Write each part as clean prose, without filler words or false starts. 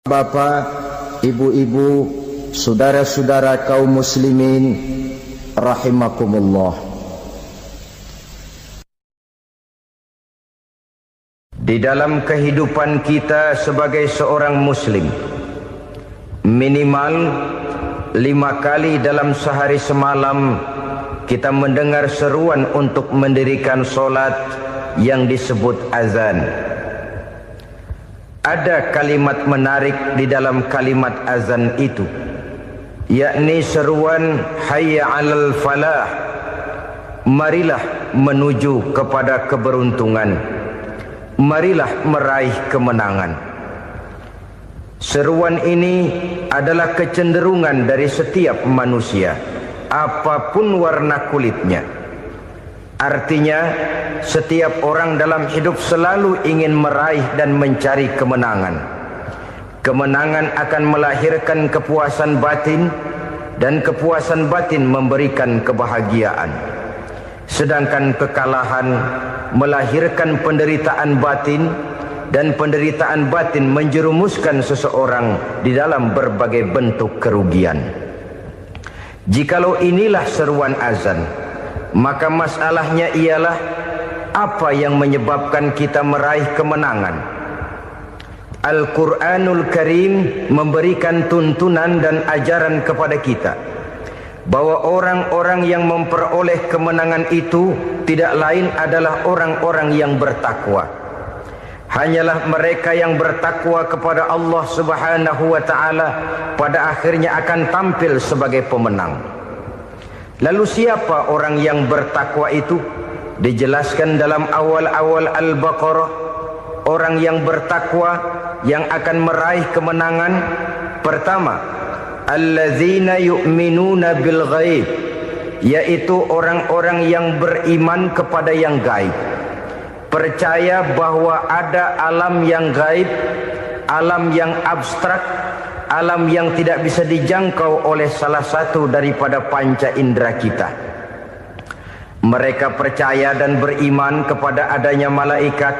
Bapak, ibu-ibu, saudara-saudara kaum muslimin rahimakumullah. Di dalam kehidupan kita sebagai seorang muslim, minimal 5 kali dalam sehari semalam kita mendengar seruan untuk mendirikan solat yang disebut azan. Ada kalimat menarik di dalam kalimat azan itu, yakni seruan hayya 'alal falah, marilah menuju kepada keberuntungan, marilah meraih kemenangan. Seruan ini adalah kecenderungan dari setiap manusia, apapun warna kulitnya. Artinya, setiap orang dalam hidup selalu ingin meraih dan mencari kemenangan. Kemenangan akan melahirkan kepuasan batin, dan kepuasan batin memberikan kebahagiaan. Sedangkan kekalahan melahirkan penderitaan batin, dan penderitaan batin menjerumuskan seseorang di dalam berbagai bentuk kerugian. Jikalau inilah seruan azan, maka masalahnya ialah apa yang menyebabkan kita meraih kemenangan. Al-Quranul Karim memberikan tuntunan dan ajaran kepada kita bahwa orang-orang yang memperoleh kemenangan itu tidak lain adalah orang-orang yang bertakwa. Hanyalah mereka yang bertakwa kepada Allah Subhanahu wa ta'ala pada akhirnya akan tampil sebagai pemenang. Lalu siapa orang yang bertakwa itu? Dijelaskan dalam awal-awal Al-Baqarah, orang yang bertakwa yang akan meraih kemenangan. Pertama, alladzina yu'minuna bil ghaib, yaitu orang-orang yang beriman kepada yang gaib, percaya bahwa ada alam yang gaib, alam yang abstrak, alam yang tidak bisa dijangkau oleh salah satu daripada panca indera kita. Mereka percaya dan beriman kepada adanya malaikat,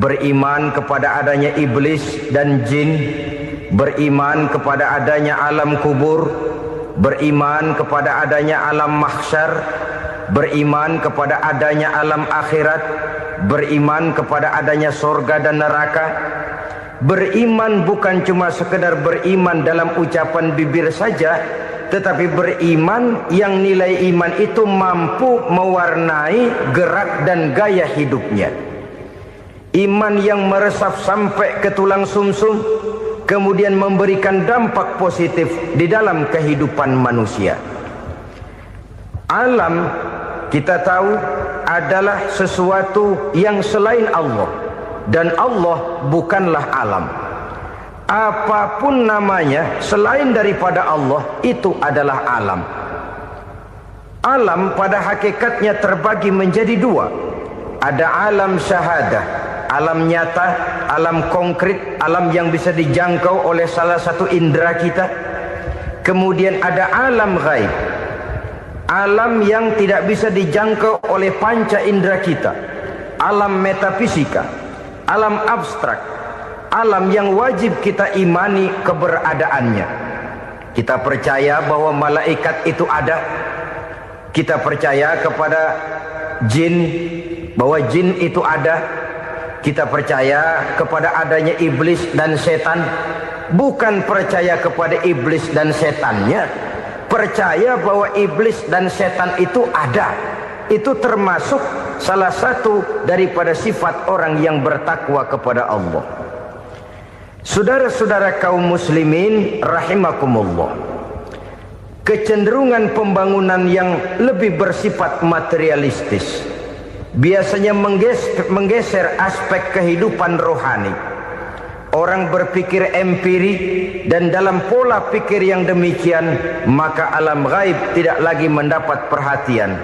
beriman kepada adanya iblis dan jin, beriman kepada adanya alam kubur, beriman kepada adanya alam mahsyar, beriman kepada adanya alam akhirat, beriman kepada adanya surga dan neraka. Beriman bukan cuma sekedar beriman dalam ucapan bibir saja, tetapi beriman yang nilai iman itu mampu mewarnai gerak dan gaya hidupnya. Iman yang meresap sampai ke tulang sumsum, kemudian memberikan dampak positif di dalam kehidupan manusia. Alam, kita tahu, adalah sesuatu yang selain Allah. Dan Allah bukanlah alam. Apapun namanya selain daripada Allah, itu adalah alam. Alam pada hakikatnya terbagi menjadi 2. Ada alam syahadah, alam nyata, alam konkret, alam yang bisa dijangkau oleh salah satu indera kita. Kemudian ada alam ghaib, alam yang tidak bisa dijangkau oleh panca indera kita, alam metafisika, alam abstrak, alam yang wajib kita imani keberadaannya. Kita percaya bahwa malaikat itu ada. Kita percaya kepada jin, bahwa jin itu ada. Kita percaya kepada adanya iblis dan setan. Bukan percaya kepada iblis dan setannya, percaya bahwa iblis dan setan itu ada. Itu termasuk salah satu daripada sifat orang yang bertakwa kepada Allah. Saudara-saudara kaum muslimin rahimakumullah, kecenderungan pembangunan yang lebih bersifat materialistis biasanya menggeser aspek kehidupan rohani. Orang berpikir empiri, dan dalam pola pikir yang demikian maka alam gaib tidak lagi mendapat perhatian.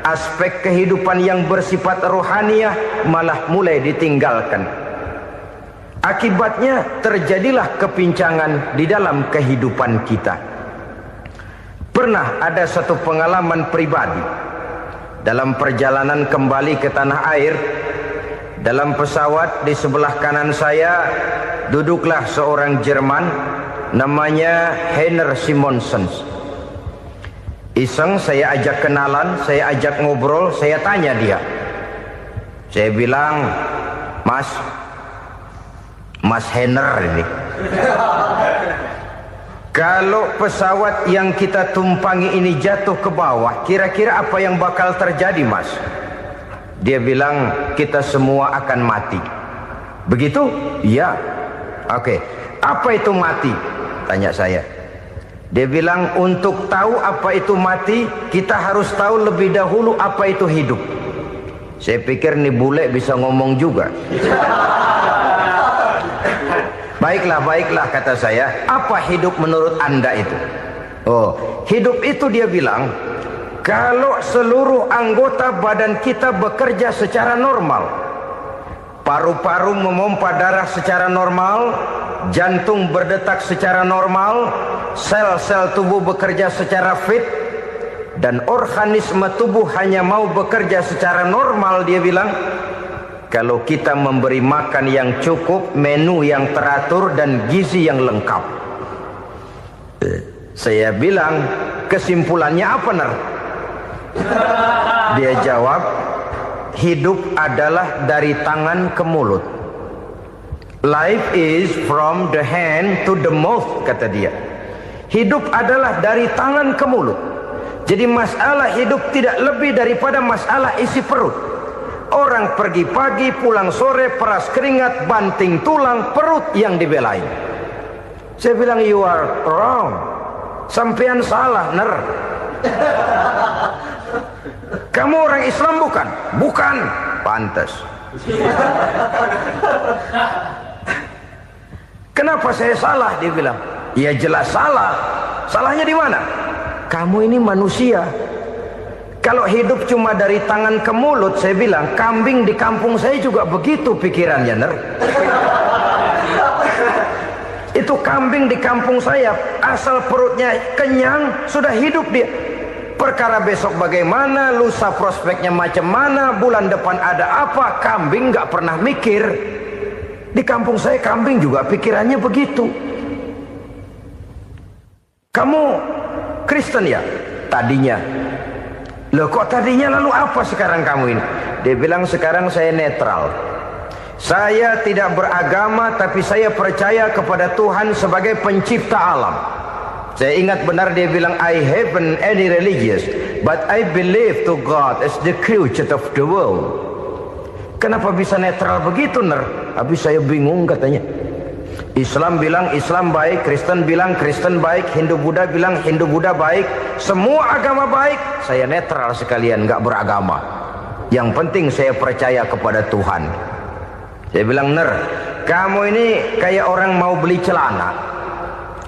Aspek kehidupan yang bersifat rohaniah malah mulai ditinggalkan. Akibatnya terjadilah kepincangan di dalam kehidupan kita. Pernah ada satu pengalaman pribadi dalam perjalanan kembali ke tanah air. Dalam pesawat di sebelah kanan saya duduklah seorang Jerman, namanya Heiner Simonsen. Iseng saya ajak kenalan, saya ajak ngobrol, saya tanya dia. Saya bilang, Mas Heiner ini, kalau pesawat yang kita tumpangi ini jatuh ke bawah, kira-kira apa yang bakal terjadi, Mas? Dia bilang, kita semua akan mati. Begitu? Iya. Oke. Apa itu mati? Tanya saya. Dia bilang, untuk tahu apa itu mati, kita harus tahu lebih dahulu apa itu hidup. Saya pikir nih bule bisa ngomong juga. Baiklah kata saya. Apa hidup menurut Anda itu? Oh, hidup itu dia bilang, kalau seluruh anggota badan kita bekerja secara normal, paru-paru memompa darah secara normal, jantung berdetak secara normal, sel-sel tubuh bekerja secara fit, dan organisme tubuh hanya mau bekerja secara normal, dia bilang, kalau kita memberi makan yang cukup, menu yang teratur, dan gizi yang lengkap. Saya bilang, kesimpulannya apa, Ner? Dia jawab, hidup adalah dari tangan ke mulut. Life is from the hand to the mouth, kata dia. Hidup adalah dari tangan ke mulut. Jadi masalah hidup tidak lebih daripada masalah isi perut. Orang pergi pagi, pulang sore, peras keringat, banting tulang, perut yang dibelain. Saya bilang, you are wrong. Sampean salah, Ner. Kamu orang Islam bukan? Bukan. Pantas. Kenapa saya salah? Dia bilang, ya jelas salah. Salahnya di mana? Kamu ini manusia. Kalau hidup cuma dari tangan ke mulut, saya bilang, kambing di kampung saya juga begitu pikirannya, Ner. Itu kambing di kampung saya, asal perutnya kenyang, sudah hidup dia. Perkara besok bagaimana, lusa prospeknya macam mana, bulan depan ada apa, kambing nggak pernah mikir. Di kampung saya kambing juga pikirannya begitu. Kamu Kristen ya? Tadinya. Loh kok tadinya, lalu apa sekarang kamu ini? Dia bilang, sekarang saya netral. Saya tidak beragama, tapi saya percaya kepada Tuhan sebagai pencipta alam. Saya ingat benar dia bilang, I haven't any religious, but I believe to God as the creator of the world. Kenapa bisa netral begitu, Ner? Habis saya bingung katanya. Islam bilang Islam baik, Kristen bilang Kristen baik, Hindu Buddha bilang Hindu Buddha baik, semua agama baik. Saya netral sekalian, nggak beragama. Yang penting saya percaya kepada Tuhan. Saya bilang, Ner, kamu ini kayak orang mau beli celana,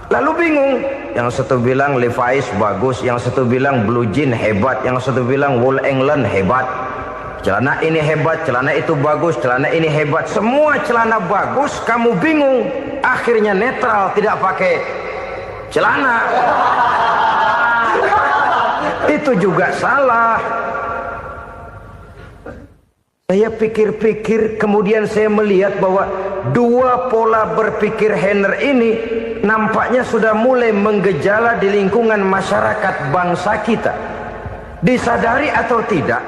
lalu bingung. Yang satu bilang Levi's bagus, yang satu bilang Blue Jean hebat, yang satu bilang Wool England hebat. Celana ini hebat, celana itu bagus, celana ini hebat. Semua celana bagus, kamu bingung. Akhirnya netral, tidak pakai celana. Itu juga salah. Saya pikir-pikir, kemudian saya melihat bahwa dua pola berpikir Heiner ini nampaknya sudah mulai menggejala di lingkungan masyarakat bangsa kita. Disadari atau tidak,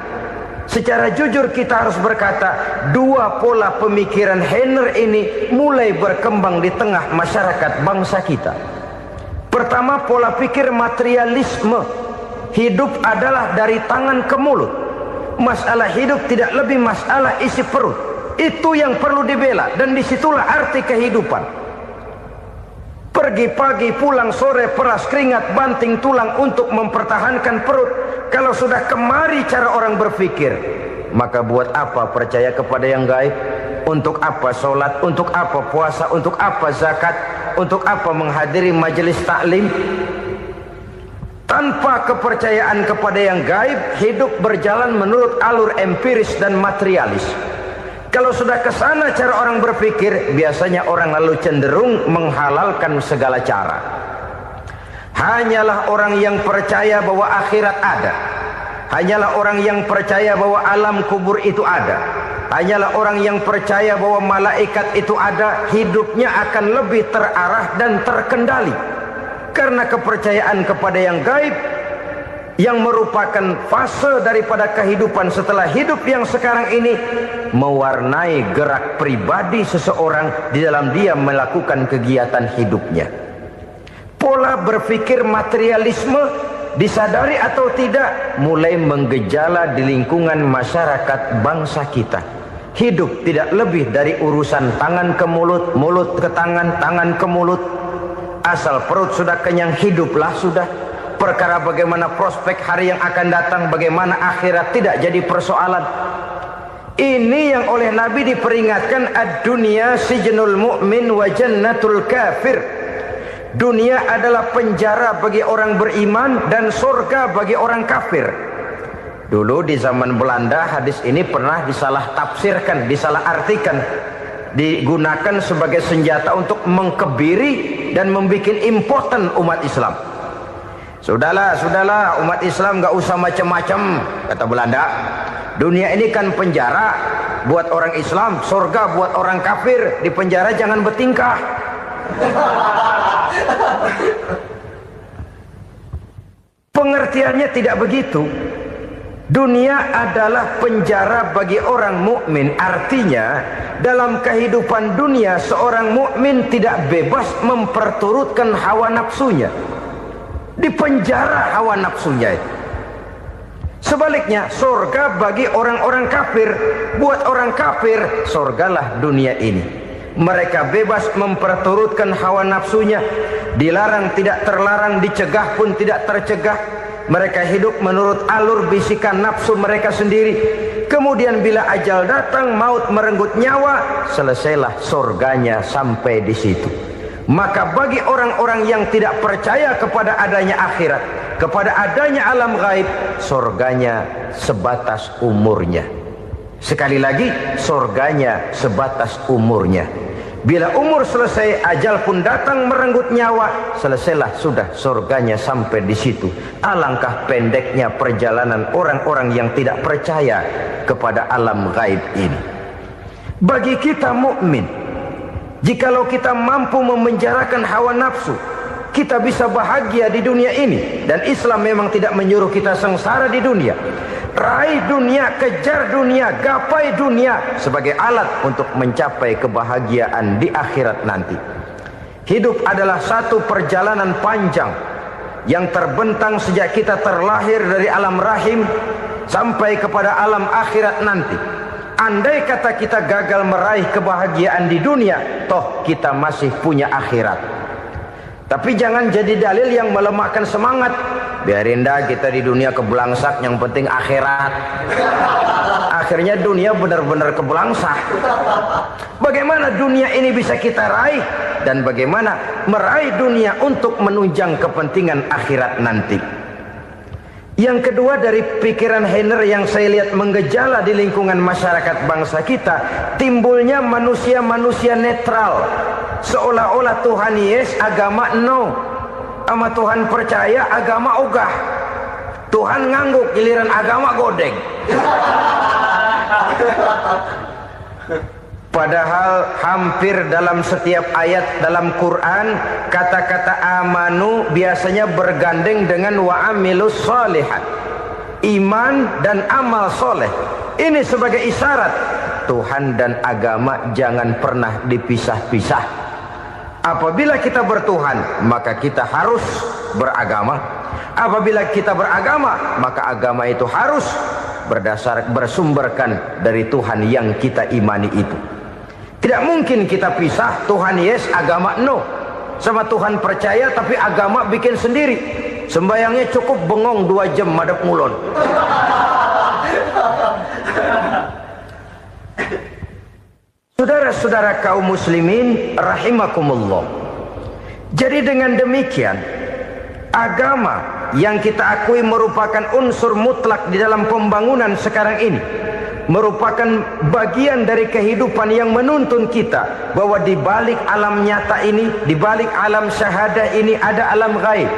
secara jujur kita harus berkata, dua pola pemikiran Heiner ini mulai berkembang di tengah masyarakat bangsa kita. Pertama, pola pikir materialisme. Hidup adalah dari tangan ke mulut. Masalah hidup tidak lebih masalah isi perut. Itu yang perlu dibela, dan disitulah arti kehidupan. Pergi pagi, pulang sore, peras keringat, banting tulang untuk mempertahankan perut. Kalau sudah kemari cara orang berpikir, maka buat apa percaya kepada yang gaib? Untuk apa sholat? Untuk apa puasa? Untuk apa zakat? Untuk apa menghadiri majelis taklim? Tanpa kepercayaan kepada yang gaib, hidup berjalan menurut alur empiris dan materialis. Kalau sudah ke sana cara orang berpikir, biasanya orang lalu cenderung menghalalkan segala cara. Hanyalah orang yang percaya bahwa akhirat ada. Hanyalah orang yang percaya bahwa alam kubur itu ada. hanyalah orang yang percaya bahwa malaikat itu ada, hidupnya akan lebih terarah dan terkendali. Karena kepercayaan kepada yang gaib, yang merupakan fase daripada kehidupan setelah hidup yang sekarang ini, mewarnai gerak pribadi seseorang di dalam dia melakukan kegiatan hidupnya. Pola berpikir materialisme, disadari atau tidak, mulai menggejala di lingkungan masyarakat bangsa kita. Hidup tidak lebih dari urusan tangan ke mulut, mulut ke tangan, tangan ke mulut. Asal perut sudah kenyang, hiduplah sudah. Perkara bagaimana prospek hari yang akan datang, bagaimana akhirat, tidak jadi persoalan. Ini yang oleh Nabi diperingatkan, ad-dunya sijnul mu'min wa jannatul kafir. Dunia adalah penjara bagi orang beriman dan surga bagi orang kafir. Dulu di zaman Belanda hadis ini pernah disalah tafsirkan, disalah artikan, digunakan sebagai senjata untuk mengkebiri dan membuat impoten umat Islam. Sudahlah umat Islam gak usah macam-macam, kata Belanda. Dunia ini kan penjara buat orang Islam, surga buat orang kafir. Di penjara jangan bertingkah. Pengertiannya tidak begitu. Dunia adalah penjara bagi orang mukmin. Artinya dalam kehidupan dunia seorang mukmin tidak bebas memperturutkan hawa nafsunya. Dipenjara hawa nafsunya. Sebaliknya surga bagi orang-orang kafir. Buat orang kafir surgalah dunia ini. Mereka bebas memperturutkan hawa nafsunya. Dilarang tidak terlarang, dicegah pun tidak tercegah. Mereka hidup menurut alur bisikan nafsu mereka sendiri. Kemudian bila ajal datang, maut merenggut nyawa, selesailah surganya sampai di situ. Maka bagi orang-orang yang tidak percaya kepada adanya akhirat, kepada adanya alam gaib, surganya sebatas umurnya. Sekali lagi, surganya sebatas umurnya. Bila umur selesai, ajal pun datang merenggut nyawa, selesailah sudah surganya sampai di situ. Alangkah pendeknya perjalanan orang-orang yang tidak percaya kepada alam gaib ini. Bagi kita mukmin, jikalau kita mampu memenjarakan hawa nafsu, kita bisa bahagia di dunia ini. Dan Islam memang tidak menyuruh kita sengsara di dunia. Raih dunia, kejar dunia, gapai dunia sebagai alat untuk mencapai kebahagiaan di akhirat nanti. Hidup adalah satu perjalanan panjang yang terbentang sejak kita terlahir dari alam rahim sampai kepada alam akhirat nanti. Andai kata kita gagal meraih kebahagiaan di dunia, toh kita masih punya akhirat. Tapi jangan jadi dalil yang melemahkan semangat. Biarin dah kita di dunia kebelangsak, yang penting akhirat. Akhirnya dunia benar-benar kebelangsak. Bagaimana dunia ini bisa kita raih, dan bagaimana meraih dunia untuk menunjang kepentingan akhirat nanti. Yang kedua, dari pikiran Heiner yang saya lihat menggejala di lingkungan masyarakat bangsa kita, timbulnya manusia-manusia netral. Seolah-olah Tuhan yes, agama no. Sama Tuhan percaya, agama ogah. Tuhan ngangguk, giliran agama godeng. Padahal hampir dalam setiap ayat dalam Quran, kata-kata amanu biasanya bergandeng dengan wa amilus sholihat. Iman dan amal soleh. Ini sebagai isyarat Tuhan dan agama jangan pernah dipisah-pisah. Apabila kita bertuhan, maka kita harus beragama. Apabila kita beragama, maka agama itu harus bersumberkan dari Tuhan yang kita imani itu. Tidak mungkin kita pisah, Tuhan yes, agama no. Sama Tuhan percaya tapi agama bikin sendiri. Sembayangnya cukup bengong 2 jam madep ngulon. Saudara-saudara kaum muslimin rahimakumullah. Jadi dengan demikian, agama yang kita akui merupakan unsur mutlak di dalam pembangunan sekarang ini, merupakan bagian dari kehidupan yang menuntun kita bahwa di balik alam nyata ini, di balik alam syahadah ini ada alam gaib.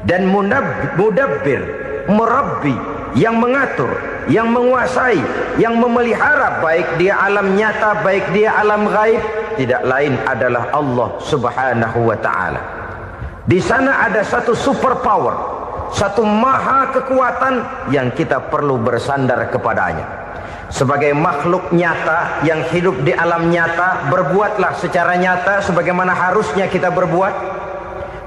Dan mudabbir, murabbi, yang mengatur, yang menguasai, yang memelihara, baik dia alam nyata, baik dia alam gaib, tidak lain adalah Allah Subhanahu wa ta'ala. Di sana ada satu super power, satu maha kekuatan yang kita perlu bersandar kepadanya. Sebagai makhluk nyata yang hidup di alam nyata, berbuatlah secara nyata sebagaimana harusnya kita berbuat.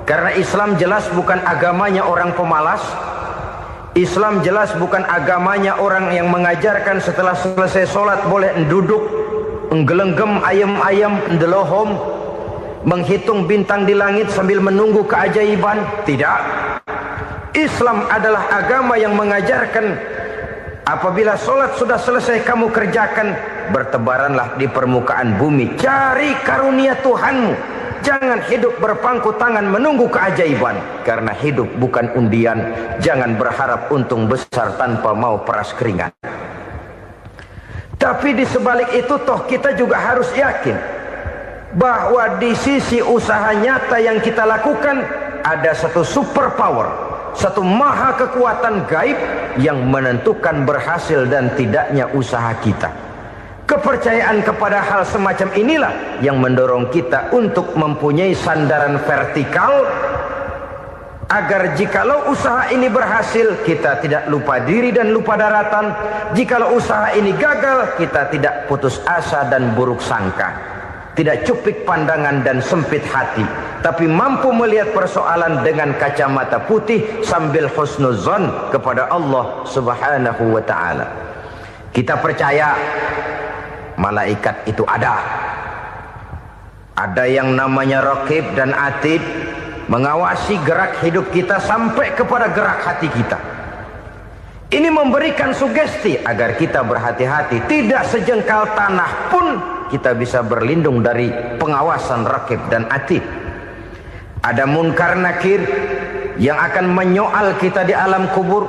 Karena Islam jelas bukan agamanya orang pemalas. Islam jelas bukan agamanya orang yang mengajarkan setelah selesai sholat boleh duduk, nggelenggem ayam-ayam, ndelohom, menghitung bintang di langit sambil menunggu keajaiban. Tidak. Islam adalah agama yang mengajarkan apabila sholat sudah selesai kamu kerjakan, bertebaranlah di permukaan bumi, cari karunia Tuhanmu. Jangan hidup berpangku tangan menunggu keajaiban. Karena hidup bukan undian. Jangan berharap untung besar tanpa mau peras keringat. Tapi di sebalik itu toh kita juga harus yakin bahwa di sisi usaha nyata yang kita lakukan ada satu super power, satu maha kekuatan gaib yang menentukan berhasil dan tidaknya usaha kita. Kepercayaan kepada hal semacam inilah yang mendorong kita untuk mempunyai sandaran vertikal, agar jikalau usaha ini berhasil, kita tidak lupa diri dan lupa daratan. Jikalau usaha ini gagal, kita tidak putus asa dan buruk sangka, tidak cupik pandangan dan sempit hati, tapi mampu melihat persoalan dengan kacamata putih sambil husnuzon kepada Allah Subhanahu wa ta'ala. Kita percaya malaikat itu ada. Ada yang namanya Raqib dan Atid, mengawasi gerak hidup kita sampai kepada gerak hati kita. Ini memberikan sugesti agar kita berhati-hati. Tidak sejengkal tanah pun kita bisa berlindung dari pengawasan Raqib dan Atid. Ada Munkar Nakir yang akan menyoal kita di alam kubur.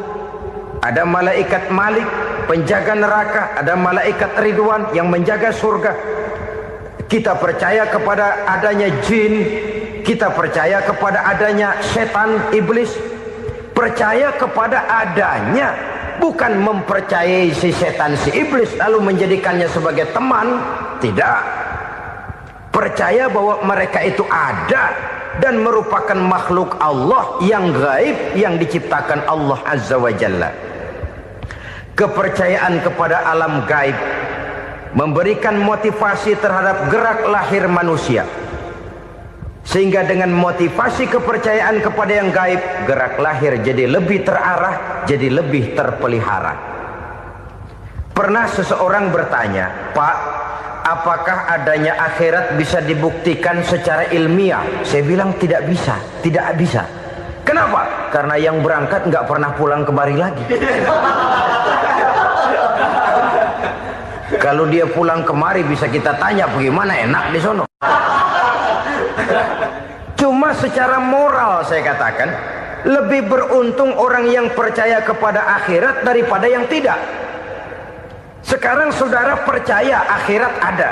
Ada malaikat Malik, penjaga neraka. Ada malaikat Ridwan yang menjaga surga. Kita percaya kepada adanya jin, kita percaya kepada adanya setan, iblis. Percaya kepada adanya, bukan mempercayai si setan, si iblis lalu menjadikannya sebagai teman. Tidak. Percaya bahwa mereka itu ada dan merupakan makhluk Allah yang gaib yang diciptakan Allah Azza wa Jalla. Kepercayaan kepada alam gaib memberikan motivasi terhadap gerak lahir manusia, sehingga dengan motivasi kepercayaan kepada yang gaib, gerak lahir jadi lebih terarah, jadi lebih terpelihara. Pernah seseorang bertanya, "Pak, apakah adanya akhirat bisa dibuktikan secara ilmiah?" Saya bilang tidak bisa, tidak bisa. Kenapa? Karena yang berangkat nggak pernah pulang kembali lagi. Kalau dia pulang kemari bisa kita tanya bagaimana enak di sono. Cuma secara moral saya katakan, lebih beruntung orang yang percaya kepada akhirat daripada yang tidak. Sekarang saudara percaya akhirat ada,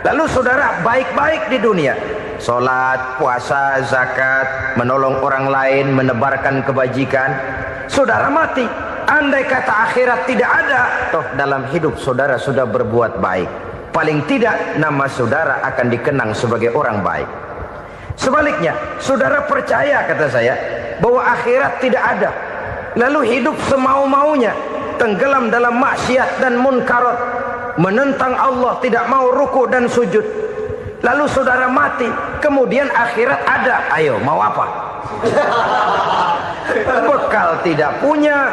lalu saudara baik-baik di dunia, sholat, puasa, zakat, menolong orang lain, menebarkan kebajikan. Saudara mati, andai kata akhirat tidak ada, toh dalam hidup saudara sudah berbuat baik. Paling tidak nama saudara akan dikenang sebagai orang baik. Sebaliknya, saudara percaya, kata saya, bahwa akhirat tidak ada, lalu hidup semau-maunya, tenggelam dalam maksiat dan munkarat, menentang Allah, tidak mau ruku dan sujud. Lalu saudara mati, kemudian akhirat ada. Ayo, mau apa? Bekal tidak punya.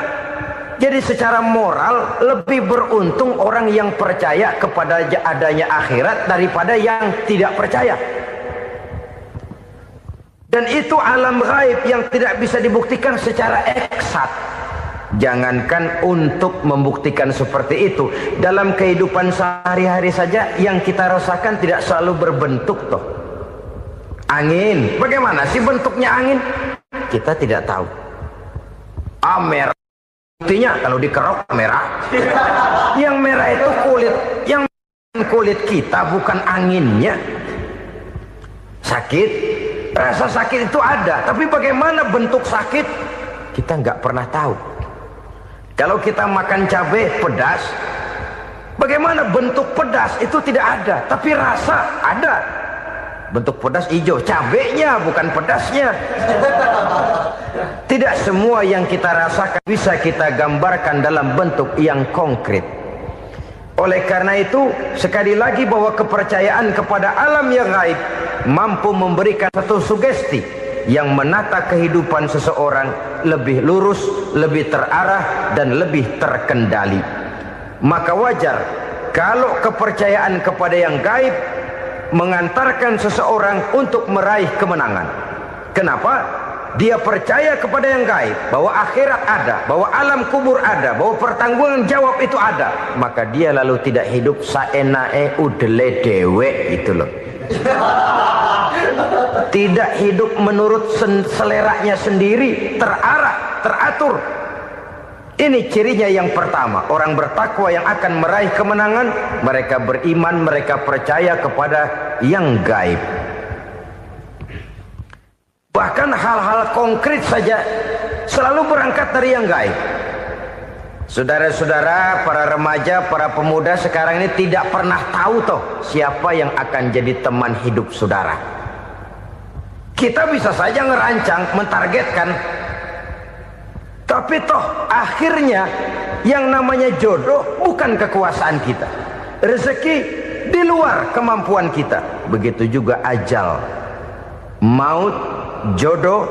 Jadi secara moral lebih beruntung orang yang percaya kepada adanya akhirat daripada yang tidak percaya. Dan itu alam gaib yang tidak bisa dibuktikan secara eksat. Jangankan untuk membuktikan seperti itu, dalam kehidupan sehari-hari saja yang kita rasakan tidak selalu berbentuk toh. Angin, bagaimana sih bentuknya angin? Kita tidak tahu. Merah, buktinya kalau dikerok merah. Yang merah itu kulit, yang kulit kita bukan anginnya. Sakit, rasa sakit itu ada, tapi bagaimana bentuk sakit kita nggak pernah tahu. Kalau kita makan cabai pedas, bagaimana bentuk pedas itu tidak ada, tapi rasa ada. Bentuk pedas hijau, cabenya bukan pedasnya. Tidak semua yang kita rasakan bisa kita gambarkan dalam bentuk yang konkret. Oleh karena itu, sekali lagi bahwa kepercayaan kepada alam yang gaib mampu memberikan satu sugesti yang menata kehidupan seseorang lebih lurus, lebih terarah, dan lebih terkendali. Maka wajar kalau kepercayaan kepada yang gaib mengantarkan seseorang untuk meraih kemenangan. Kenapa? Dia percaya kepada yang gaib, bahwa akhirat ada, bahwa alam kubur ada, bahwa pertanggungan jawab itu ada. Maka dia lalu tidak hidup saenae udele dewe, itu loh. Tidak hidup menurut seleranya sendiri, terarah, teratur. Ini cirinya yang pertama. Orang bertakwa yang akan meraih kemenangan, mereka beriman, mereka percaya kepada yang gaib. Bahkan hal-hal konkret saja selalu berangkat dari yang gaib. Saudara-saudara, para remaja, para pemuda sekarang ini tidak pernah tahu toh siapa yang akan jadi teman hidup saudara. Kita bisa saja ngerancang, mentargetkan, tapi toh akhirnya yang namanya jodoh bukan kekuasaan kita. Rezeki di luar kemampuan kita. Begitu juga ajal. Maut, jodoh,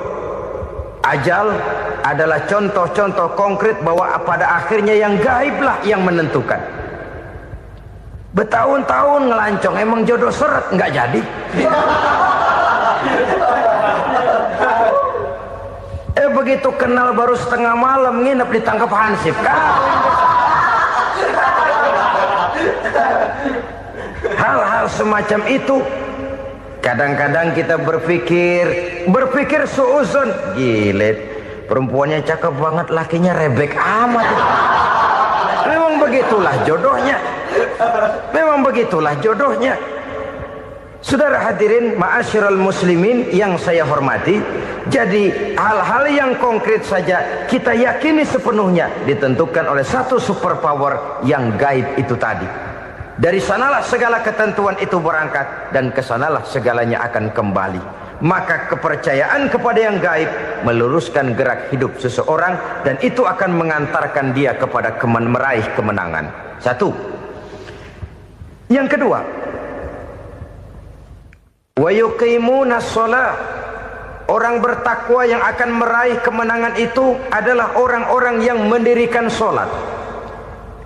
ajal adalah contoh-contoh konkret bahwa pada akhirnya yang gaiblah yang menentukan. Bertahun-tahun ngelancong, emang jodoh seret, nggak jadi. Begitu kenal baru setengah malam nginep ditangkap hansip kan. Hal-hal semacam itu kadang-kadang kita berpikir suuzon, gilet, perempuannya cakep banget, lakinya rebek amat. Memang begitulah jodohnya. Memang begitulah jodohnya. Saudara hadirin ma'asyiral muslimin yang saya hormati, jadi hal-hal yang konkret saja kita yakini sepenuhnya ditentukan oleh satu superpower yang gaib itu tadi. Dari sanalah segala ketentuan itu berangkat dan kesanalah segalanya akan kembali. Maka kepercayaan kepada yang gaib meluruskan gerak hidup seseorang dan itu akan mengantarkan dia kepada meraih kemenangan. Satu. Yang kedua, wa yuqimuna shalah. Orang bertakwa yang akan meraih kemenangan itu adalah orang-orang yang mendirikan sholat.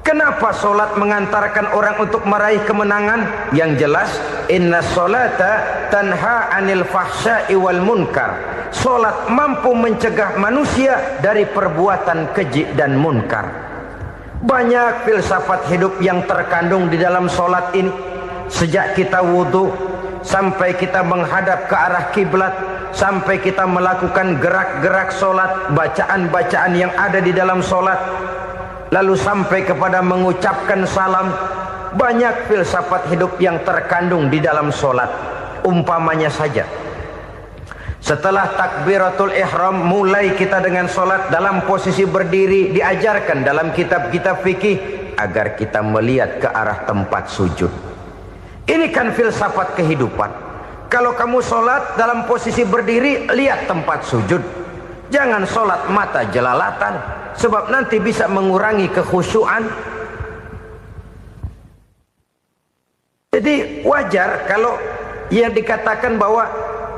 Kenapa sholat mengantarkan orang untuk meraih kemenangan? Yang jelas, inna sholata tanha anil fahsya'i wal munkar. Sholat mampu mencegah manusia dari perbuatan keji dan munkar. Banyak filsafat hidup yang terkandung di dalam sholat ini. Sejak kita wudhu sampai kita menghadap ke arah kiblat, sampai kita melakukan gerak-gerak sholat, bacaan-bacaan yang ada di dalam sholat, lalu sampai kepada mengucapkan salam. Banyak filsafat hidup yang terkandung di dalam sholat. Umpamanya saja, setelah takbiratul ihram mulai kita dengan sholat dalam posisi berdiri, diajarkan dalam kitab-kitab fikih agar kita melihat ke arah tempat sujud. Ini kan filsafat kehidupan. Kalau kamu sholat dalam posisi berdiri, lihat tempat sujud. Jangan sholat mata jelalatan, sebab nanti bisa mengurangi kekhusyuan. Jadi wajar kalau yang dikatakan bahwa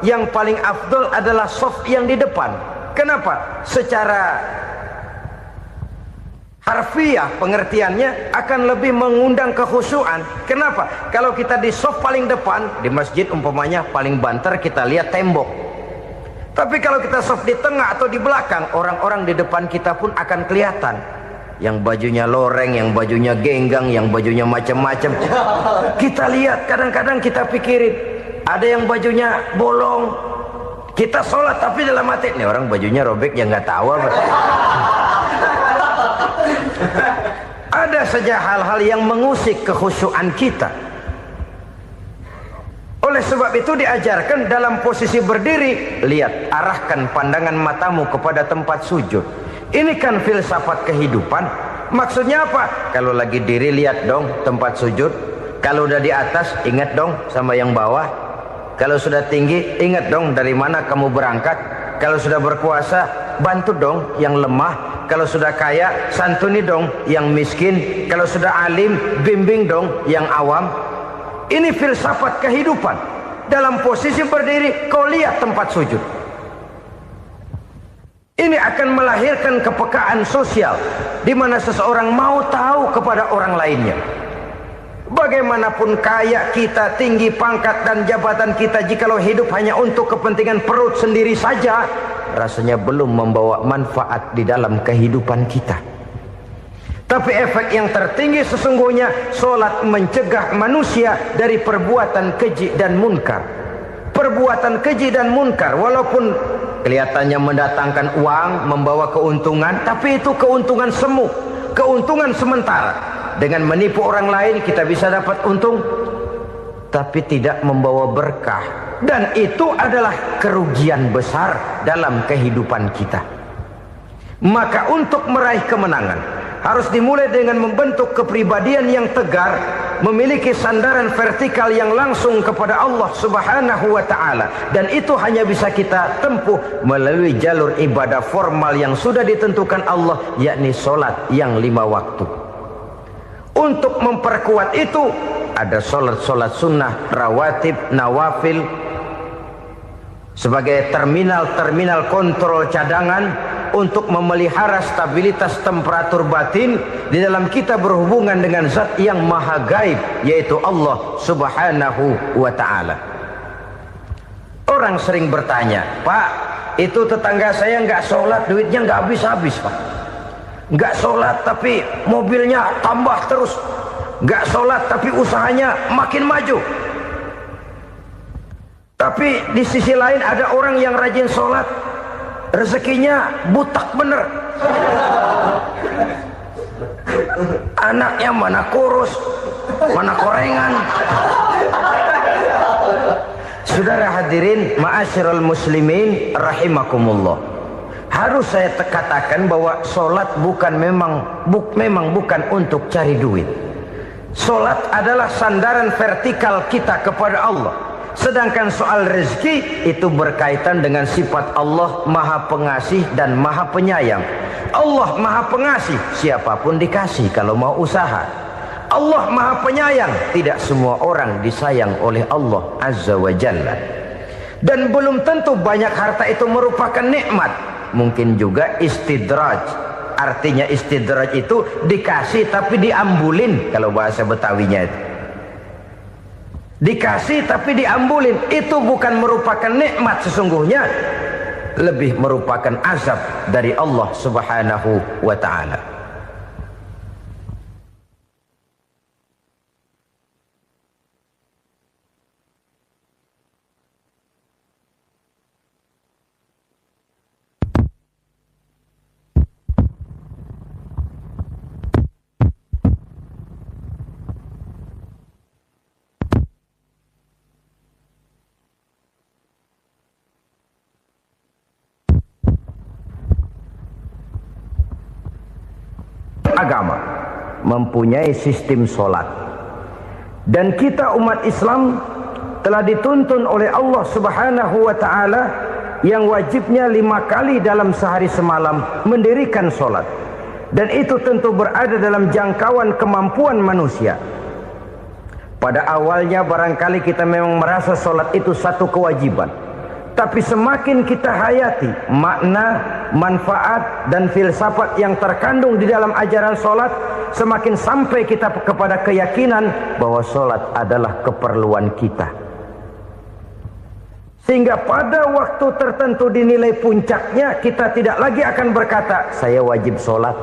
yang paling afdol adalah shaf yang di depan. Kenapa? Secara harfiah pengertiannya akan lebih mengundang kekhusyuan. Kenapa? Kalau kita di shaf paling depan di masjid umpamanya paling banter kita lihat tembok. Tapi kalau kita shaf di tengah atau di belakang, orang-orang di depan kita pun akan kelihatan. Yang bajunya loreng, yang bajunya genggang, yang bajunya macam-macam. Kita lihat, kadang-kadang kita pikirin, ada yang bajunya bolong. Kita sholat tapi dalam hati, nih orang bajunya robek yang nggak tahu apa. Ada saja hal-hal yang mengusik kekhusyuan kita. Oleh sebab itu diajarkan dalam posisi berdiri, lihat, arahkan pandangan matamu kepada tempat sujud. Ini kan filsafat kehidupan. Maksudnya apa? Kalau lagi diri lihat dong tempat sujud. Kalau udah di atas ingat dong sama yang bawah. Kalau sudah tinggi ingat dong dari mana kamu berangkat. Kalau sudah berkuasa bantu dong yang lemah. Kalau sudah kaya santuni dong yang miskin. Kalau sudah alim bimbing dong yang awam. Ini filsafat kehidupan. Dalam posisi berdiri kau lihat tempat sujud. Ini akan melahirkan kepekaan sosial di mana seseorang mau tahu kepada orang lainnya. Bagaimanapun kaya kita, tinggi pangkat dan jabatan kita, jikalau hidup hanya untuk kepentingan perut sendiri saja, rasanya belum membawa manfaat di dalam kehidupan kita. Tapi efek yang tertinggi sesungguhnya, solat mencegah manusia dari perbuatan keji dan munkar. Perbuatan keji dan munkar, walaupun kelihatannya mendatangkan uang, membawa keuntungan, tapi itu keuntungan semu, keuntungan sementara. Dengan menipu orang lain kita bisa dapat untung, tapi tidak membawa berkah. Dan itu adalah kerugian besar dalam kehidupan kita. Maka untuk meraih kemenangan harus dimulai dengan membentuk kepribadian yang tegar, memiliki sandaran vertikal yang langsung kepada Allah Subhanahu wa ta'ala. Dan itu hanya bisa kita tempuh melalui jalur ibadah formal yang sudah ditentukan Allah, yakni solat yang 5 waktu. Untuk memperkuat itu ada solat-solat sunnah, rawatib, nawafil sebagai terminal-terminal kontrol cadangan untuk memelihara stabilitas temperatur batin di dalam kita berhubungan dengan zat yang maha gaib, yaitu Allah Subhanahu wa ta'ala. Orang sering bertanya, Pak, itu tetangga saya nggak sholat, duitnya nggak habis-habis, Pak. Nggak sholat tapi mobilnya tambah terus. Nggak sholat tapi usahanya makin maju. Tapi di sisi lain ada orang yang rajin sholat, rezekinya butak bener. Anaknya mana kurus, mana korengan. Saudara hadirin ma'asyiral muslimin rahimakumullah, harus saya katakan bahwa solat memang bukan untuk cari duit. Solat adalah sandaran vertikal kita kepada Allah. Sedangkan soal rezeki itu berkaitan dengan sifat Allah maha pengasih dan maha penyayang. Allah maha pengasih, siapapun dikasih kalau mau usaha. Allah maha penyayang, tidak semua orang disayang oleh Allah Azza wa Jalla. Dan belum tentu banyak harta itu merupakan nikmat. Mungkin juga istidraj. Artinya istidraj itu dikasih tapi diambulin, kalau bahasa Betawinya itu. Dikasih tapi diambulin, itu bukan merupakan nikmat sesungguhnya, lebih merupakan azab dari Allah Subhanahu wa ta'ala. Agama mempunyai sistem solat, dan kita umat Islam telah dituntun oleh Allah Subhanahu wa ta'ala yang wajibnya 5 kali dalam sehari semalam mendirikan solat, dan itu tentu berada dalam jangkauan kemampuan manusia. Pada awalnya barangkali kita memang merasa solat itu satu kewajiban, tapi semakin kita hayati makna, manfaat dan filsafat yang terkandung di dalam ajaran solat, semakin sampai kita kepada keyakinan bahwa solat adalah keperluan kita. Sehingga pada waktu tertentu dinilai puncaknya, kita tidak lagi akan berkata saya wajib solat,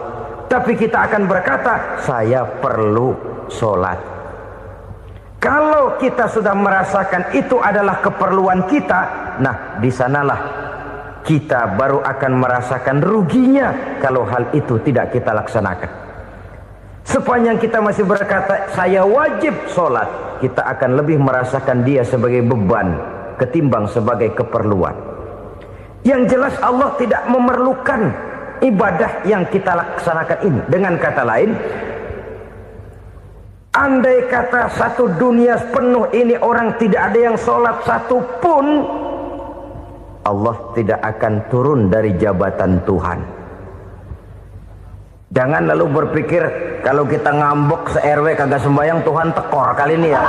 tapi kita akan berkata saya perlu solat. Kalau kita sudah merasakan itu adalah keperluan kita, nah di sanalah kita baru akan merasakan ruginya kalau hal itu tidak kita laksanakan. Sepanjang kita masih berkata saya wajib sholat, kita akan lebih merasakan dia sebagai beban ketimbang sebagai keperluan. Yang jelas Allah tidak memerlukan ibadah yang kita laksanakan ini. Dengan kata lain, andai kata satu dunia penuh ini orang tidak ada yang sholat satu pun, Allah tidak akan turun dari jabatan Tuhan. Jangan lalu berpikir kalau kita ngambek se-RW kagak sembahyang Tuhan tekor kali ini ya.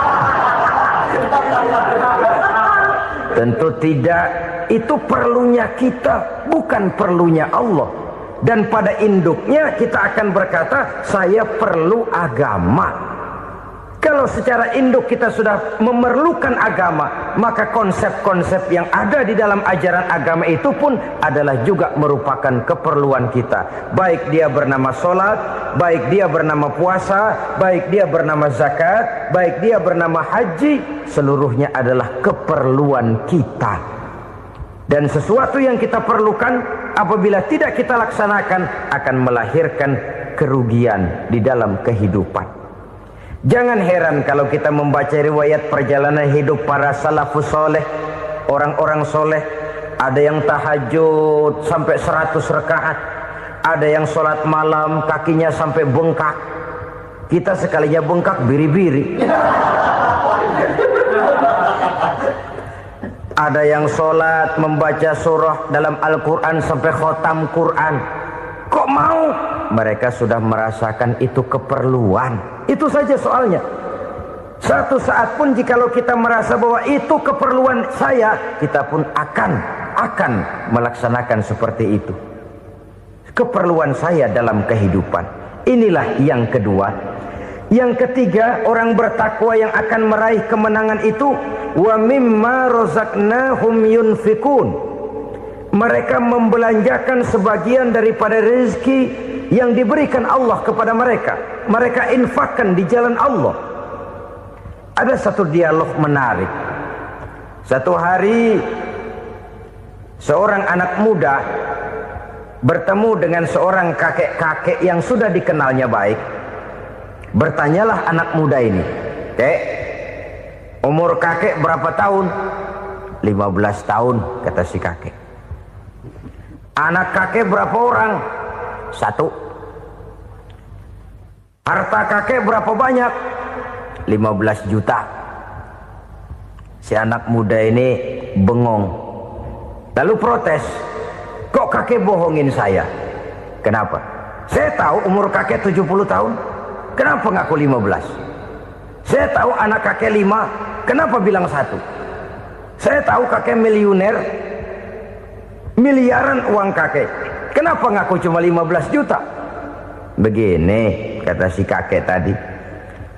Tentu tidak. Itu perlunya kita, bukan perlunya Allah. Dan pada induknya kita akan berkata, saya perlu agama. Kalau secara induk kita sudah memerlukan agama, maka konsep-konsep yang ada di dalam ajaran agama itu pun adalah juga merupakan keperluan kita. Baik dia bernama sholat, baik dia bernama puasa, baik dia bernama zakat, baik dia bernama haji, seluruhnya adalah keperluan kita. Dan sesuatu yang kita perlukan apabila tidak kita laksanakan akan melahirkan kerugian di dalam kehidupan. Jangan heran kalau kita membaca riwayat perjalanan hidup para salafus soleh, orang-orang soleh. Ada yang tahajud sampai 100 rakaat, ada yang sholat malam kakinya sampai bengkak. Kita sekalinya bengkak biri-biri. Ada yang sholat membaca surah dalam Al-Quran sampai khotam Quran. Kok mau? Mereka sudah merasakan itu keperluan. Itu saja soalnya. Satu saat pun jikalau kita merasa bahwa itu keperluan saya, kita pun akan melaksanakan seperti itu. Keperluan saya dalam kehidupan. Inilah yang kedua. Yang ketiga, orang bertakwa yang akan meraih kemenangan itu, wa mimma razaqnahum yunfikun. Mereka membelanjakan sebagian daripada rezeki yang diberikan Allah kepada mereka. Mereka infakkan di jalan Allah. Ada satu dialog menarik. Satu hari seorang anak muda bertemu dengan seorang kakek-kakek yang sudah dikenalnya baik. Bertanyalah anak muda ini, "Kek, umur kakek berapa tahun?" 15 tahun, kata si kakek. "Anak kakek berapa orang?" 1. "Harta kakek berapa banyak?" 15 juta. Si anak muda ini bengong. Lalu protes, "Kok kakek bohongin saya?" "Kenapa?" "Saya tahu umur kakek 70 tahun. Kenapa ngaku 15? Saya tahu anak kakek 5. Kenapa bilang 1? Saya tahu kakek miliuner, miliaran uang kakek. Kenapa ngaku cuma 15 juta? Begini, kata si kakek tadi.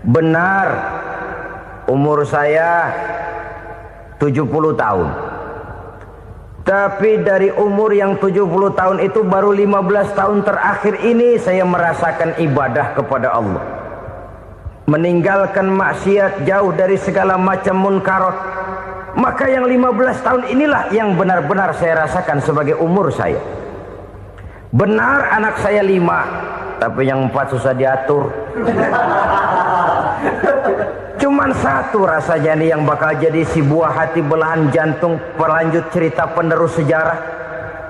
Benar, umur saya 70 tahun. Tapi dari umur yang 70 tahun itu baru 15 tahun terakhir ini saya merasakan ibadah kepada Allah. Meninggalkan maksiat, jauh dari segala macam munkarat. Maka yang 15 tahun inilah yang benar-benar saya rasakan sebagai umur saya. Benar anak saya 5, tapi yang 4 susah diatur. Cuman 1 rasanya nih yang bakal jadi si buah hati belahan jantung pelanjut cerita penerus sejarah.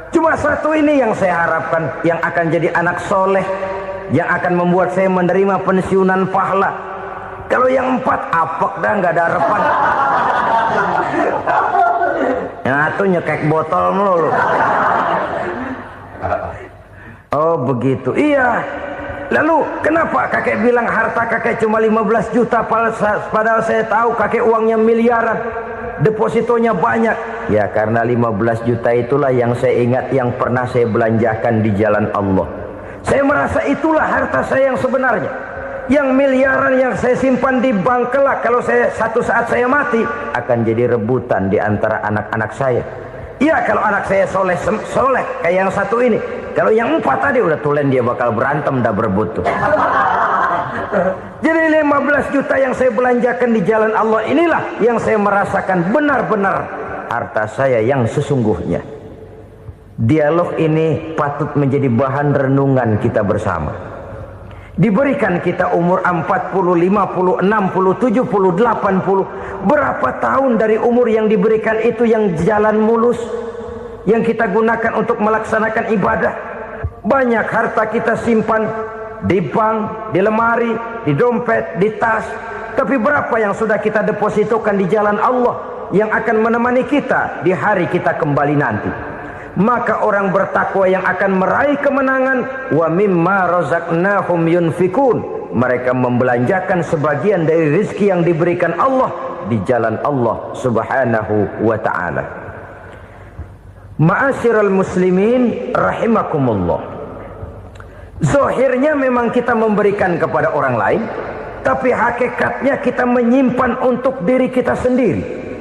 Cuma 1 ini yang saya harapkan, yang akan jadi anak soleh, yang akan membuat saya menerima pensiunan pahala. Kalau yang 4 apek dah, nggak ada harapan. Yang 1 nyekek botol melulu. Oh begitu, iya. Lalu kenapa kakek bilang harta kakek cuma 15 juta padahal saya tahu kakek uangnya miliaran, depositonya banyak? Ya karena 15 juta itulah yang saya ingat yang pernah saya belanjakan di jalan Allah. Saya merasa itulah harta saya yang sebenarnya. Yang miliaran yang saya simpan di bank kelak kalau satu saat saya mati akan jadi rebutan di antara anak-anak saya. Iya kalau anak saya soleh kayak yang 1 ini. Kalau yang 4 tadi udah tulen dia bakal berantem dah berebut tuh. Jadi 15 juta yang saya belanjakan di jalan Allah inilah yang saya merasakan benar-benar harta saya yang sesungguhnya. Dialog ini patut menjadi bahan renungan kita bersama. Diberikan kita umur 40, 50, 60, 70, 80. Berapa tahun dari umur yang diberikan itu yang jalan mulus, yang kita gunakan untuk melaksanakan ibadah? Banyak harta kita simpan di bank, di lemari, di dompet, di tas. Tapi berapa yang sudah kita depositokan di jalan Allah yang akan menemani kita di hari kita kembali nanti? Maka orang bertakwa yang akan meraih kemenangan, wa mimma razaqnahum yunfikun, mereka membelanjakan sebagian dari rezeki yang diberikan Allah di jalan Allah Subhanahu wa ta'ala. Ma'asyiral muslimin rahimakumullah. Zahirnya memang kita memberikan kepada orang lain, tapi hakikatnya kita menyimpan untuk diri kita sendiri.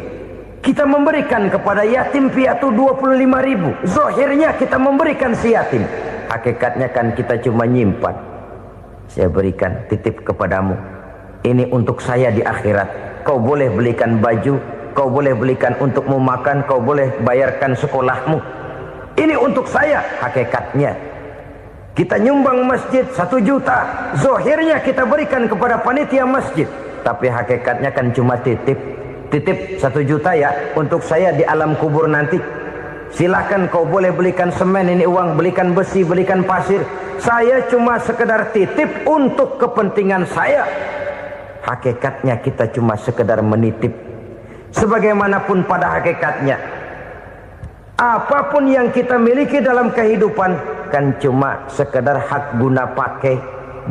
Kita memberikan kepada yatim piatu 25.000. Zahirnya kita memberikan si yatim, hakikatnya kan kita cuma nyimpan. Saya berikan, titip kepadamu, ini untuk saya di akhirat. Kau boleh belikan baju, kau boleh belikan untukmu makan, kau boleh bayarkan sekolahmu. Ini untuk saya. Hakikatnya kita nyumbang masjid 1 juta, zahirnya kita berikan kepada panitia masjid, tapi hakikatnya kan cuma titip. Titip 1 juta ya, untuk saya di alam kubur nanti. Silahkan kau boleh belikan semen, ini uang, belikan besi, belikan pasir. Saya cuma sekedar titip untuk kepentingan saya. Hakikatnya kita cuma sekedar menitip. Sebagaimanapun pada hakikatnya, apapun yang kita miliki dalam kehidupan kan cuma sekedar hak guna pakai,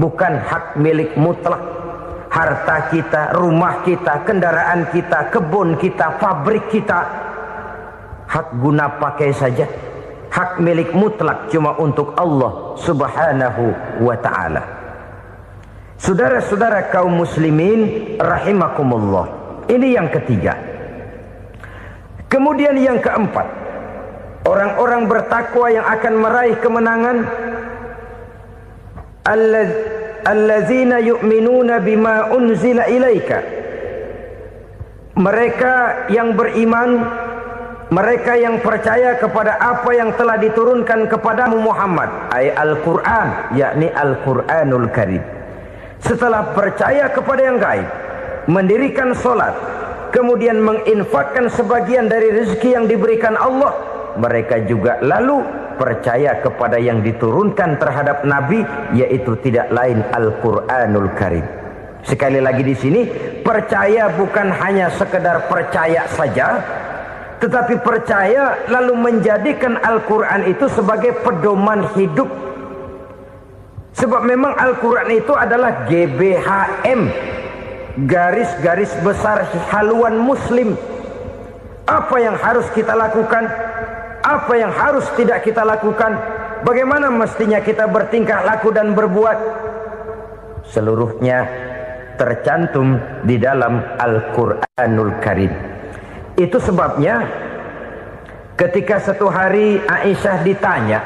bukan hak milik mutlak. Harta kita, rumah kita, kendaraan kita, kebun kita, pabrik kita, hak guna pakai saja. Hak milik mutlak cuma untuk Allah Subhanahu wa ta'ala. Saudara-saudara kaum muslimin rahimakumullah. Ini yang ketiga. Kemudian yang keempat, orang-orang bertakwa yang akan meraih kemenangan, allazina yu'minuna bima unzila ilaika. Mereka yang beriman, mereka yang percaya kepada apa yang telah diturunkan kepadamu Muhammad, ay Al-Quran, yakni Al-Quranul Karim. Setelah percaya kepada yang gaib, mendirikan solat, kemudian menginfakkan sebagian dari rezeki yang diberikan Allah, mereka juga lalu percaya kepada yang diturunkan terhadap Nabi, yaitu tidak lain Al-Quranul Karim. Sekali lagi di sini, percaya bukan hanya sekedar percaya saja, tetapi percaya lalu menjadikan Al-Quran itu sebagai pedoman hidup. Sebab memang Al-Quran itu adalah GBHM, garis-garis besar haluan muslim. Apa yang harus kita lakukan, apa yang harus tidak kita lakukan, bagaimana mestinya kita bertingkah laku dan berbuat, seluruhnya tercantum di dalam Al-Quranul Karim. Itu sebabnya ketika satu hari Aisyah ditanya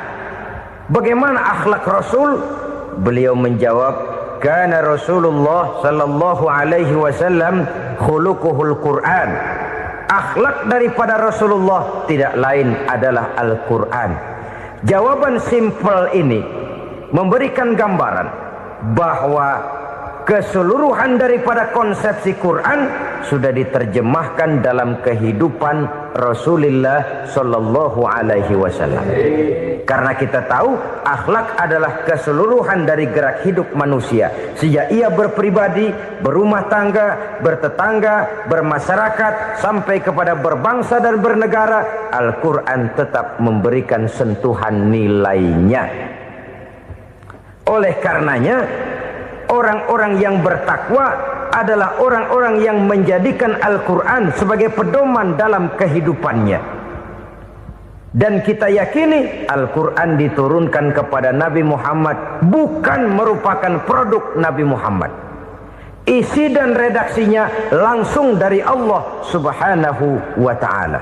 bagaimana akhlak Rasul, beliau menjawab, kana Rasulullah sallallahu alaihi wasallam khuluquhul Quran. Akhlak daripada Rasulullah tidak lain adalah Al-Quran. Jawaban simpel ini memberikan gambaran bahwa keseluruhan daripada konsepsi Quran sudah diterjemahkan dalam kehidupan Rasulullah sallallahu alaihi wasallam. Karena kita tahu akhlak adalah keseluruhan dari gerak hidup manusia. Sejak ia berpribadi, berumah tangga, bertetangga, bermasyarakat, sampai kepada berbangsa dan bernegara, Al-Quran tetap memberikan sentuhan nilainya. Oleh karenanya, orang-orang yang bertakwa adalah orang-orang yang menjadikan Al-Quran sebagai pedoman dalam kehidupannya. Dan kita yakini Al-Quran diturunkan kepada Nabi Muhammad bukan merupakan produk Nabi Muhammad. Isi dan redaksinya langsung dari Allah Subhanahu wa ta'ala.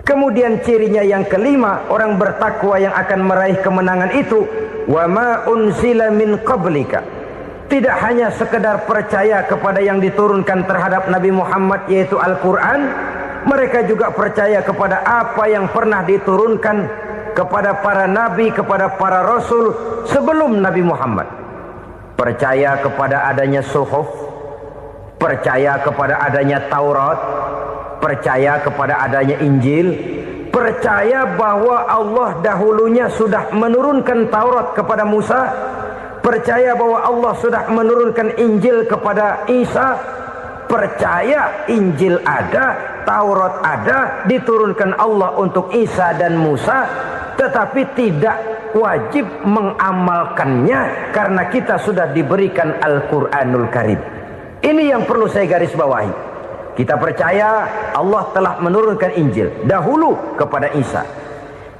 Kemudian cirinya yang kelima, orang bertakwa yang akan meraih kemenangan itu, wa ma unzila min qablika. Tidak hanya sekedar percaya kepada yang diturunkan terhadap Nabi Muhammad, yaitu Al-Quran, mereka juga percaya kepada apa yang pernah diturunkan kepada para nabi, kepada para rasul sebelum Nabi Muhammad. Percaya kepada adanya suhuf, percaya kepada adanya Taurat, percaya kepada adanya Injil, percaya bahwa Allah dahulunya sudah menurunkan Taurat kepada Musa, percaya bahwa Allah sudah menurunkan Injil kepada Isa, percaya Injil ada, Taurat ada, diturunkan Allah untuk Isa dan Musa, tetapi tidak wajib mengamalkannya karena kita sudah diberikan Al-Quranul Karim. Ini yang perlu saya garis bawahi. Kita percaya Allah telah menurunkan Injil dahulu kepada Isa.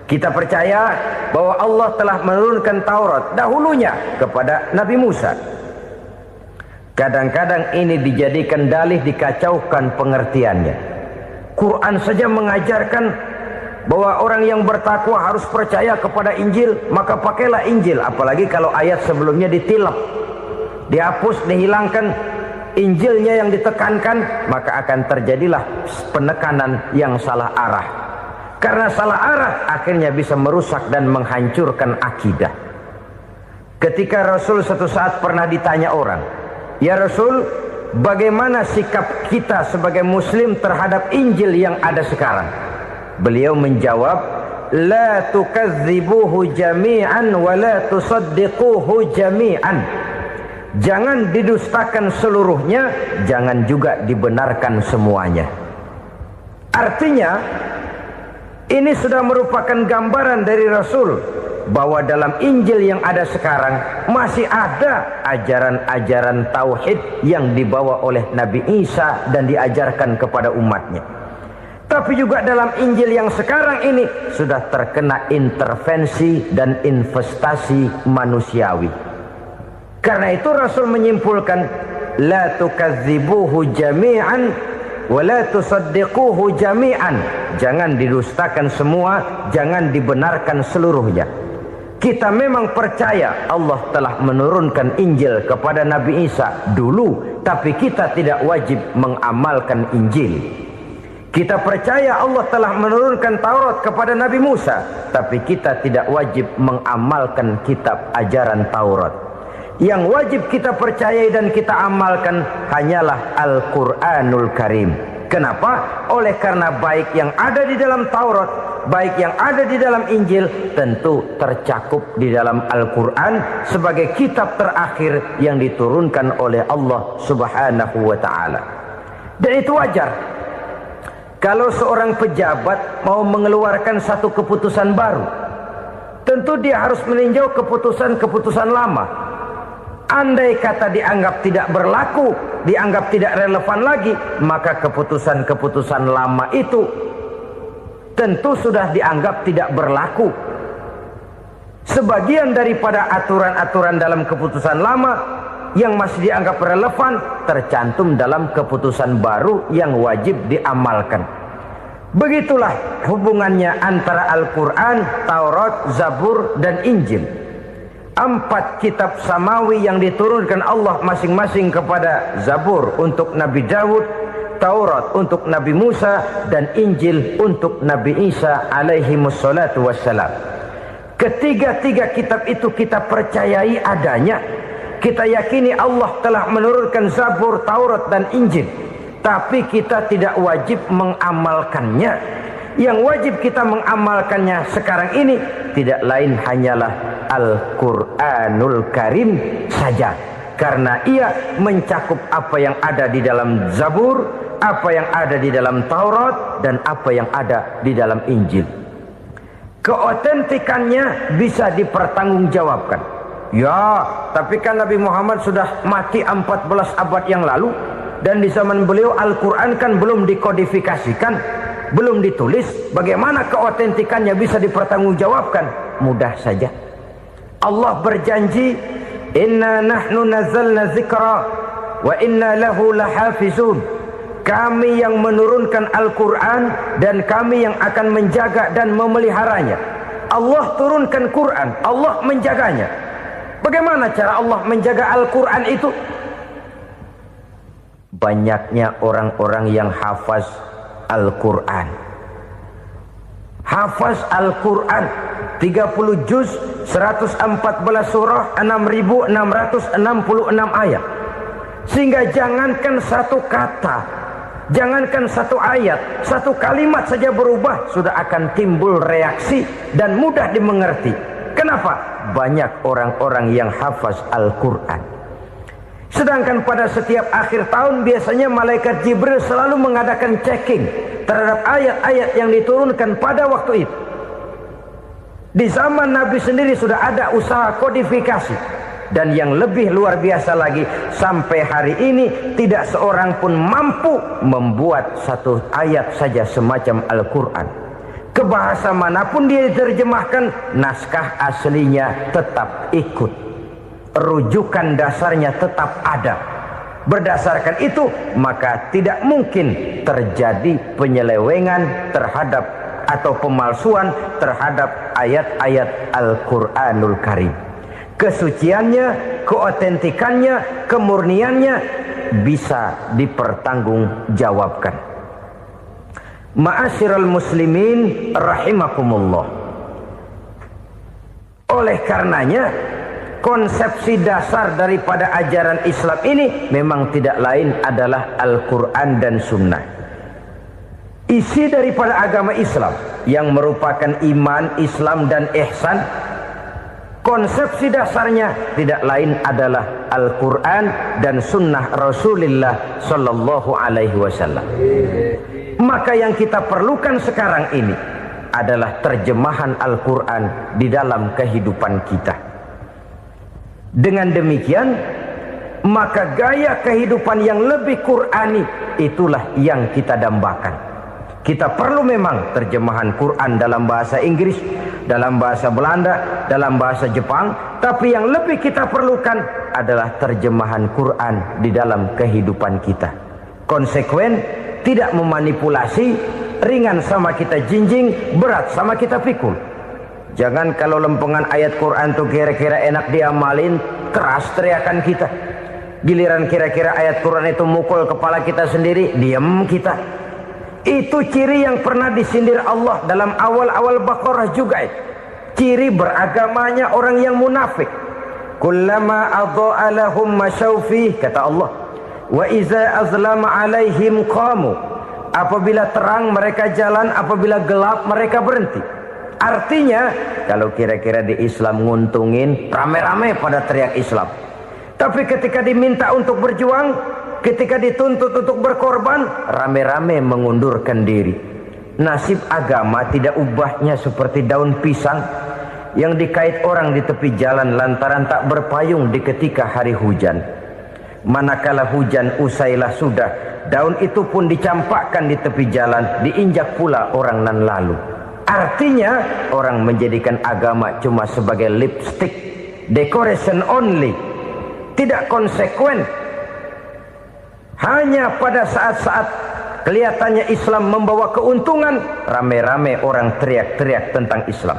Kita percaya bahwa Allah telah menurunkan Taurat dahulunya kepada Nabi Musa. Kadang-kadang ini dijadikan dalih, dikacaukan pengertiannya. Quran saja mengajarkan bahwa orang yang bertakwa harus percaya kepada Injil, maka pakailah Injil. Apalagi kalau ayat sebelumnya ditilap, dihapus, dihilangkan, Injilnya yang ditekankan, maka akan terjadilah penekanan yang salah arah. Karena salah arah akhirnya bisa merusak dan menghancurkan akidah. Ketika Rasul suatu saat pernah ditanya orang, "Ya Rasul, bagaimana sikap kita sebagai muslim terhadap Injil yang ada sekarang?" Beliau menjawab, "La tukadzibuhu jami'an wa la tusaddiquhu jami'an." Jangan didustakan seluruhnya, jangan juga dibenarkan semuanya. Artinya, ini sudah merupakan gambaran dari Rasul bahwa dalam Injil yang ada sekarang masih ada ajaran-ajaran tauhid yang dibawa oleh Nabi Isa dan diajarkan kepada umatnya. Tapi juga dalam Injil yang sekarang ini sudah terkena intervensi dan investasi manusiawi. Karena itu Rasul menyimpulkan, la tukadzibuhu jami'an wa la tusaddiquhu jami'an. Jangan didustakan semua, jangan dibenarkan seluruhnya. Kita memang percaya Allah telah menurunkan Injil kepada Nabi Isa dulu, tapi kita tidak wajib mengamalkan Injil. Kita percaya Allah telah menurunkan Taurat kepada Nabi Musa, tapi kita tidak wajib mengamalkan kitab ajaran Taurat. Yang wajib kita percayai dan kita amalkan hanyalah Al-Quranul Karim. Kenapa? Oleh karena baik yang ada di dalam Taurat, baik yang ada di dalam Injil, tentu tercakup di dalam Al-Quran sebagai kitab terakhir yang diturunkan oleh Allah Subhanahu wa Ta'ala. Dan itu wajar. Kalau seorang pejabat mau mengeluarkan satu keputusan baru, tentu dia harus meninjau keputusan-keputusan lama. Andai kata dianggap tidak berlaku, dianggap tidak relevan lagi, maka keputusan-keputusan lama itu tentu sudah dianggap tidak berlaku. Sebagian daripada aturan-aturan dalam keputusan lama yang masih dianggap relevan tercantum dalam keputusan baru yang wajib diamalkan. Begitulah hubungannya antara Al-Quran, Taurat, Zabur, dan Injil. 4 kitab samawi yang diturunkan Allah masing-masing kepada Zabur untuk Nabi Daud, Taurat untuk Nabi Musa, dan Injil untuk Nabi Isa alaihi wassalatu wassalam. Ketiga-tiga kitab itu kita percayai adanya. Kita yakini Allah telah menurunkan Zabur, Taurat, dan Injil. Tapi kita tidak wajib mengamalkannya. Yang wajib kita mengamalkannya sekarang ini tidak lain hanyalah Al-Quranul Karim saja. Karena ia mencakup apa yang ada di dalam Zabur, apa yang ada di dalam Taurat, dan apa yang ada di dalam Injil. Keotentikannya bisa dipertanggungjawabkan. Ya, tapi kan Nabi Muhammad sudah mati 14 abad yang lalu, dan di zaman beliau Al-Quran kan belum dikodifikasikan, belum ditulis. Bagaimana keotentikannya bisa dipertanggungjawabkan? Mudah saja. Allah berjanji, inna nahnu nazzalna dzikra wa inna lahu lahafizun. Kami yang menurunkan Al-Quran dan kami yang akan menjaga dan memeliharanya. Allah turunkan Quran, Allah menjaganya. Bagaimana cara Allah menjaga Al-Quran itu? Banyaknya orang-orang yang hafaz Al-Quran. Hafaz Al-Quran 30 juz, 114 surah, 6.666 ayat. Sehingga jangankan satu kata Jangankan satu ayat, satu kalimat saja berubah, sudah akan timbul reaksi dan mudah dimengerti. Kenapa? Banyak orang-orang yang hafaz Al-Quran. Sedangkan pada setiap akhir tahun biasanya malaikat Jibril selalu mengadakan checking terhadap ayat-ayat yang diturunkan pada waktu itu. Di zaman Nabi sendiri sudah ada usaha kodifikasi. Dan yang lebih luar biasa lagi, sampai hari ini tidak seorang pun mampu membuat satu ayat saja semacam Al-Quran. Ke bahasa manapun dia diterjemahkan, naskah aslinya tetap ikut, rujukan dasarnya tetap ada. Berdasarkan itu, maka tidak mungkin terjadi penyelewengan terhadap atau pemalsuan terhadap ayat-ayat Al-Quranul Karim. Kesuciannya, keotentikannya, kemurniannya bisa dipertanggungjawabkan. Ma'asyiral muslimin rahimakumullah. Oleh karenanya, konsepsi dasar daripada ajaran Islam ini memang tidak lain adalah Al-Quran dan Sunnah. Isi daripada agama Islam yang merupakan iman, Islam dan ihsan, konsepsi dasarnya tidak lain adalah Al-Quran dan Sunnah Rasulullah Sallallahu Alaihi Wasallam. Maka yang kita perlukan sekarang ini adalah terjemahan Al-Quran di dalam kehidupan kita. Dengan demikian, maka gaya kehidupan yang lebih Qurani itulah yang kita dambakan. Kita perlu memang terjemahan Quran dalam bahasa Inggris, dalam bahasa Belanda, dalam bahasa Jepang, tapi yang lebih kita perlukan adalah terjemahan Quran di dalam kehidupan kita. Konsekuen, tidak memanipulasi, ringan sama kita jinjing, berat sama kita pikul. Jangan kalau lempengan ayat Quran tuh kira-kira enak diamalin, keras teriakan kita. Giliran kira-kira ayat Quran itu mukul kepala kita sendiri, diam kita. Itu ciri yang pernah disindir Allah dalam awal-awal Baqarah juga. Ciri beragamanya orang yang munafik. Kullama adha'a lahum masyawfih, kata Allah. Wa iza azlama alaihim qamu. Apabila terang mereka jalan, apabila gelap mereka berhenti. Artinya, kalau kira-kira di Islam nguntungin, rame-rame pada teriak Islam. Tapi ketika diminta untuk berjuang, ketika dituntut untuk berkorban, rame-rame mengundurkan diri. Nasib agama tidak ubahnya seperti daun pisang yang dikait orang di tepi jalan lantaran tak berpayung di ketika hari hujan. Manakala hujan usailah sudah, daun itu pun dicampakkan di tepi jalan, diinjak pula orang nan lalu. Artinya, orang menjadikan agama cuma sebagai lipstick, decoration only, tidak konsekuen. Hanya pada saat-saat kelihatannya Islam membawa keuntungan, rame-rame orang teriak-teriak tentang Islam.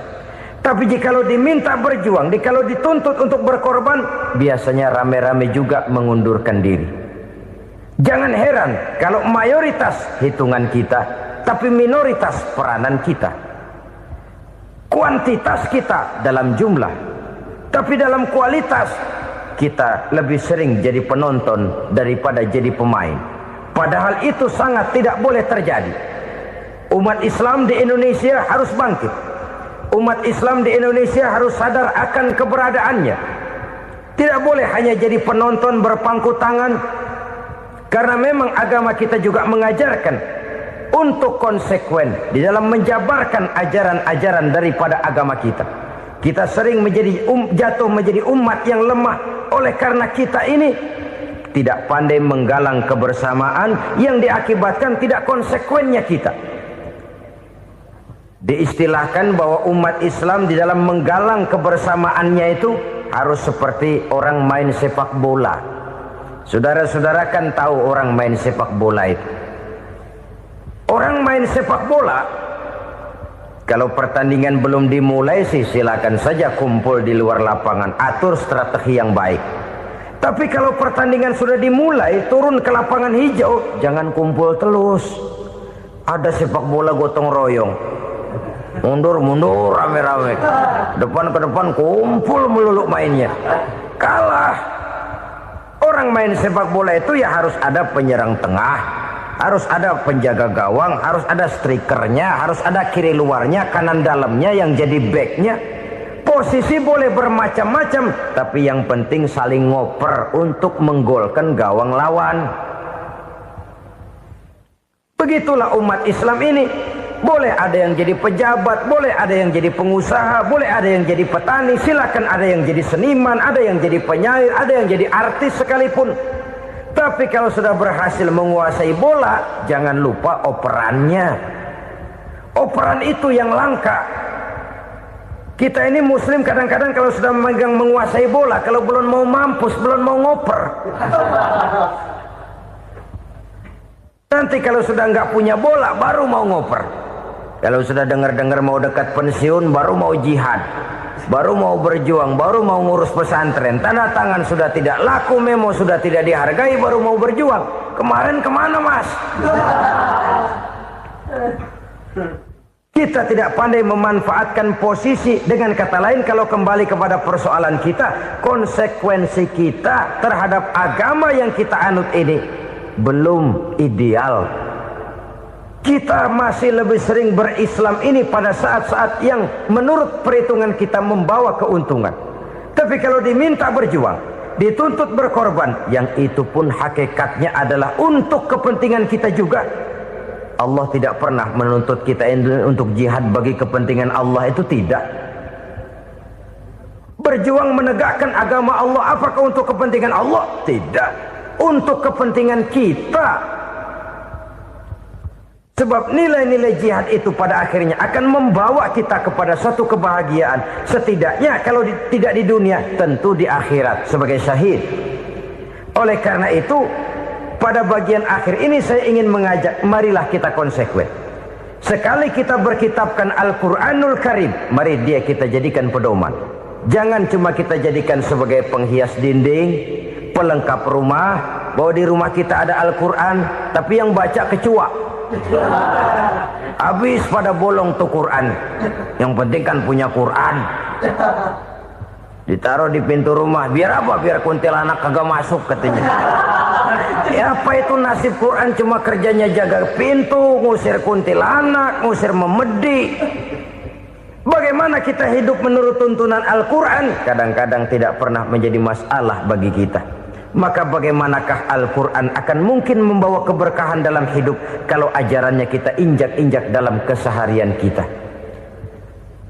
Tapi jikalau diminta berjuang, jikalau dituntut untuk berkorban, biasanya rame-rame juga mengundurkan diri. Jangan heran kalau mayoritas hitungan kita, tapi minoritas peranan kita. Kuantitas kita dalam jumlah, tapi dalam kualitas kita lebih sering jadi penonton daripada jadi pemain. Padahal itu sangat tidak boleh terjadi. Umat Islam di Indonesia harus bangkit. Umat Islam di Indonesia harus sadar akan keberadaannya. Tidak boleh hanya jadi penonton berpangku tangan. Karena memang agama kita juga mengajarkan untuk konsekuen di dalam menjabarkan ajaran-ajaran daripada agama kita. Kita sering jatuh menjadi umat yang lemah oleh karena kita ini tidak pandai menggalang kebersamaan yang diakibatkan tidak konsekuennya kita. Diistilahkan bahwa umat Islam di dalam menggalang kebersamaannya itu harus seperti orang main sepak bola. Saudara-saudara kan tahu orang main sepak bola itu. Orang main sepak bola, kalau pertandingan belum dimulai sih silakan saja kumpul di luar lapangan, atur strategi yang baik. Tapi kalau pertandingan sudah dimulai, turun ke lapangan hijau, jangan kumpul terus. Ada sepak bola gotong royong, mundur-mundur rame-rame, depan ke depan kumpul melulu mainnya. Kalah. Orang main sepak bola itu ya harus ada penyerang tengah, harus ada penjaga gawang, harus ada strikernya, harus ada kiri luarnya, kanan dalamnya yang jadi backnya. Posisi boleh bermacam-macam, tapi yang penting saling ngoper untuk menggolkan gawang lawan. Begitulah umat Islam ini. Boleh ada yang jadi pejabat, boleh ada yang jadi pengusaha, boleh ada yang jadi petani, silakan ada yang jadi seniman, ada yang jadi penyair, ada yang jadi artis sekalipun. Tapi kalau sudah berhasil menguasai bola, jangan lupa operannya. Operan itu yang langka. Kita ini muslim kadang-kadang kalau sudah memegang menguasai bola, kalau belum mau mampus, belum mau ngoper. Nanti kalau sudah nggak punya bola, baru mau ngoper. Kalau sudah dengar-dengar mau dekat pensiun, baru mau jihad, baru mau berjuang, baru mau ngurus pesantren. Tanda tangan sudah tidak laku, memo sudah tidak dihargai, baru mau berjuang. Kemarin kemana mas? Kita tidak pandai memanfaatkan posisi. Dengan kata lain, kalau kembali kepada persoalan kita, konsekuensi kita terhadap agama yang kita anut ini belum ideal. Kita masih lebih sering berislam ini pada saat-saat yang menurut perhitungan kita membawa keuntungan. Tapi kalau diminta berjuang, dituntut berkorban, yang itu pun hakikatnya adalah untuk kepentingan kita juga. Allah tidak pernah menuntut kita untuk jihad bagi kepentingan Allah, itu tidak. Berjuang menegakkan agama Allah, apakah untuk kepentingan Allah? Tidak. Untuk kepentingan kita. Sebab nilai-nilai jihad itu pada akhirnya akan membawa kita kepada satu kebahagiaan. Setidaknya kalau tidak di dunia, tentu di akhirat sebagai syahid. Oleh karena itu, pada bagian akhir ini saya ingin mengajak, marilah kita konsekuen. Sekali kita berkitabkan Al-Quranul Karim, mari dia kita jadikan pedoman. Jangan cuma kita jadikan sebagai penghias dinding, pelengkap rumah, bahwa di rumah kita ada Al-Quran, tapi yang baca kecoa. Habis pada bolong tuh Quran. Yang penting kan punya Quran. Ditaruh di pintu rumah. Biar apa? Biar kuntilanak kagak masuk katanya. Ya apa itu nasib Quran, cuma kerjanya jaga pintu, ngusir kuntilanak, ngusir memedi. Bagaimana kita hidup menurut tuntunan Al-Quran? Kadang-kadang tidak pernah menjadi masalah bagi kita. Maka bagaimanakah Al-Quran akan mungkin membawa keberkahan dalam hidup kalau ajarannya kita injak-injak dalam keseharian kita?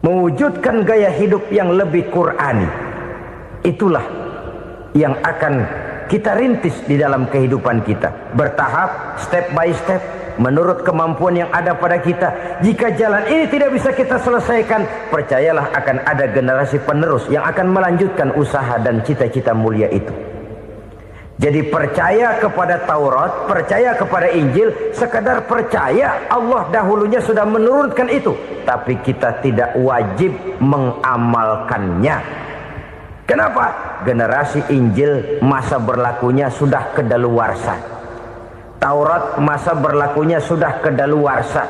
Mewujudkan gaya hidup yang lebih Qurani, itulah yang akan kita rintis di dalam kehidupan kita. Bertahap, step by step, menurut kemampuan yang ada pada kita. Jika jalan ini tidak bisa kita selesaikan, percayalah akan ada generasi penerus yang akan melanjutkan usaha dan cita-cita mulia itu. Jadi percaya kepada Taurat, percaya kepada Injil, sekadar percaya Allah dahulunya sudah menurunkan itu, tapi kita tidak wajib mengamalkannya. Kenapa? Generasi Injil masa berlakunya sudah kedaluarsa. Taurat masa berlakunya sudah kedaluarsa.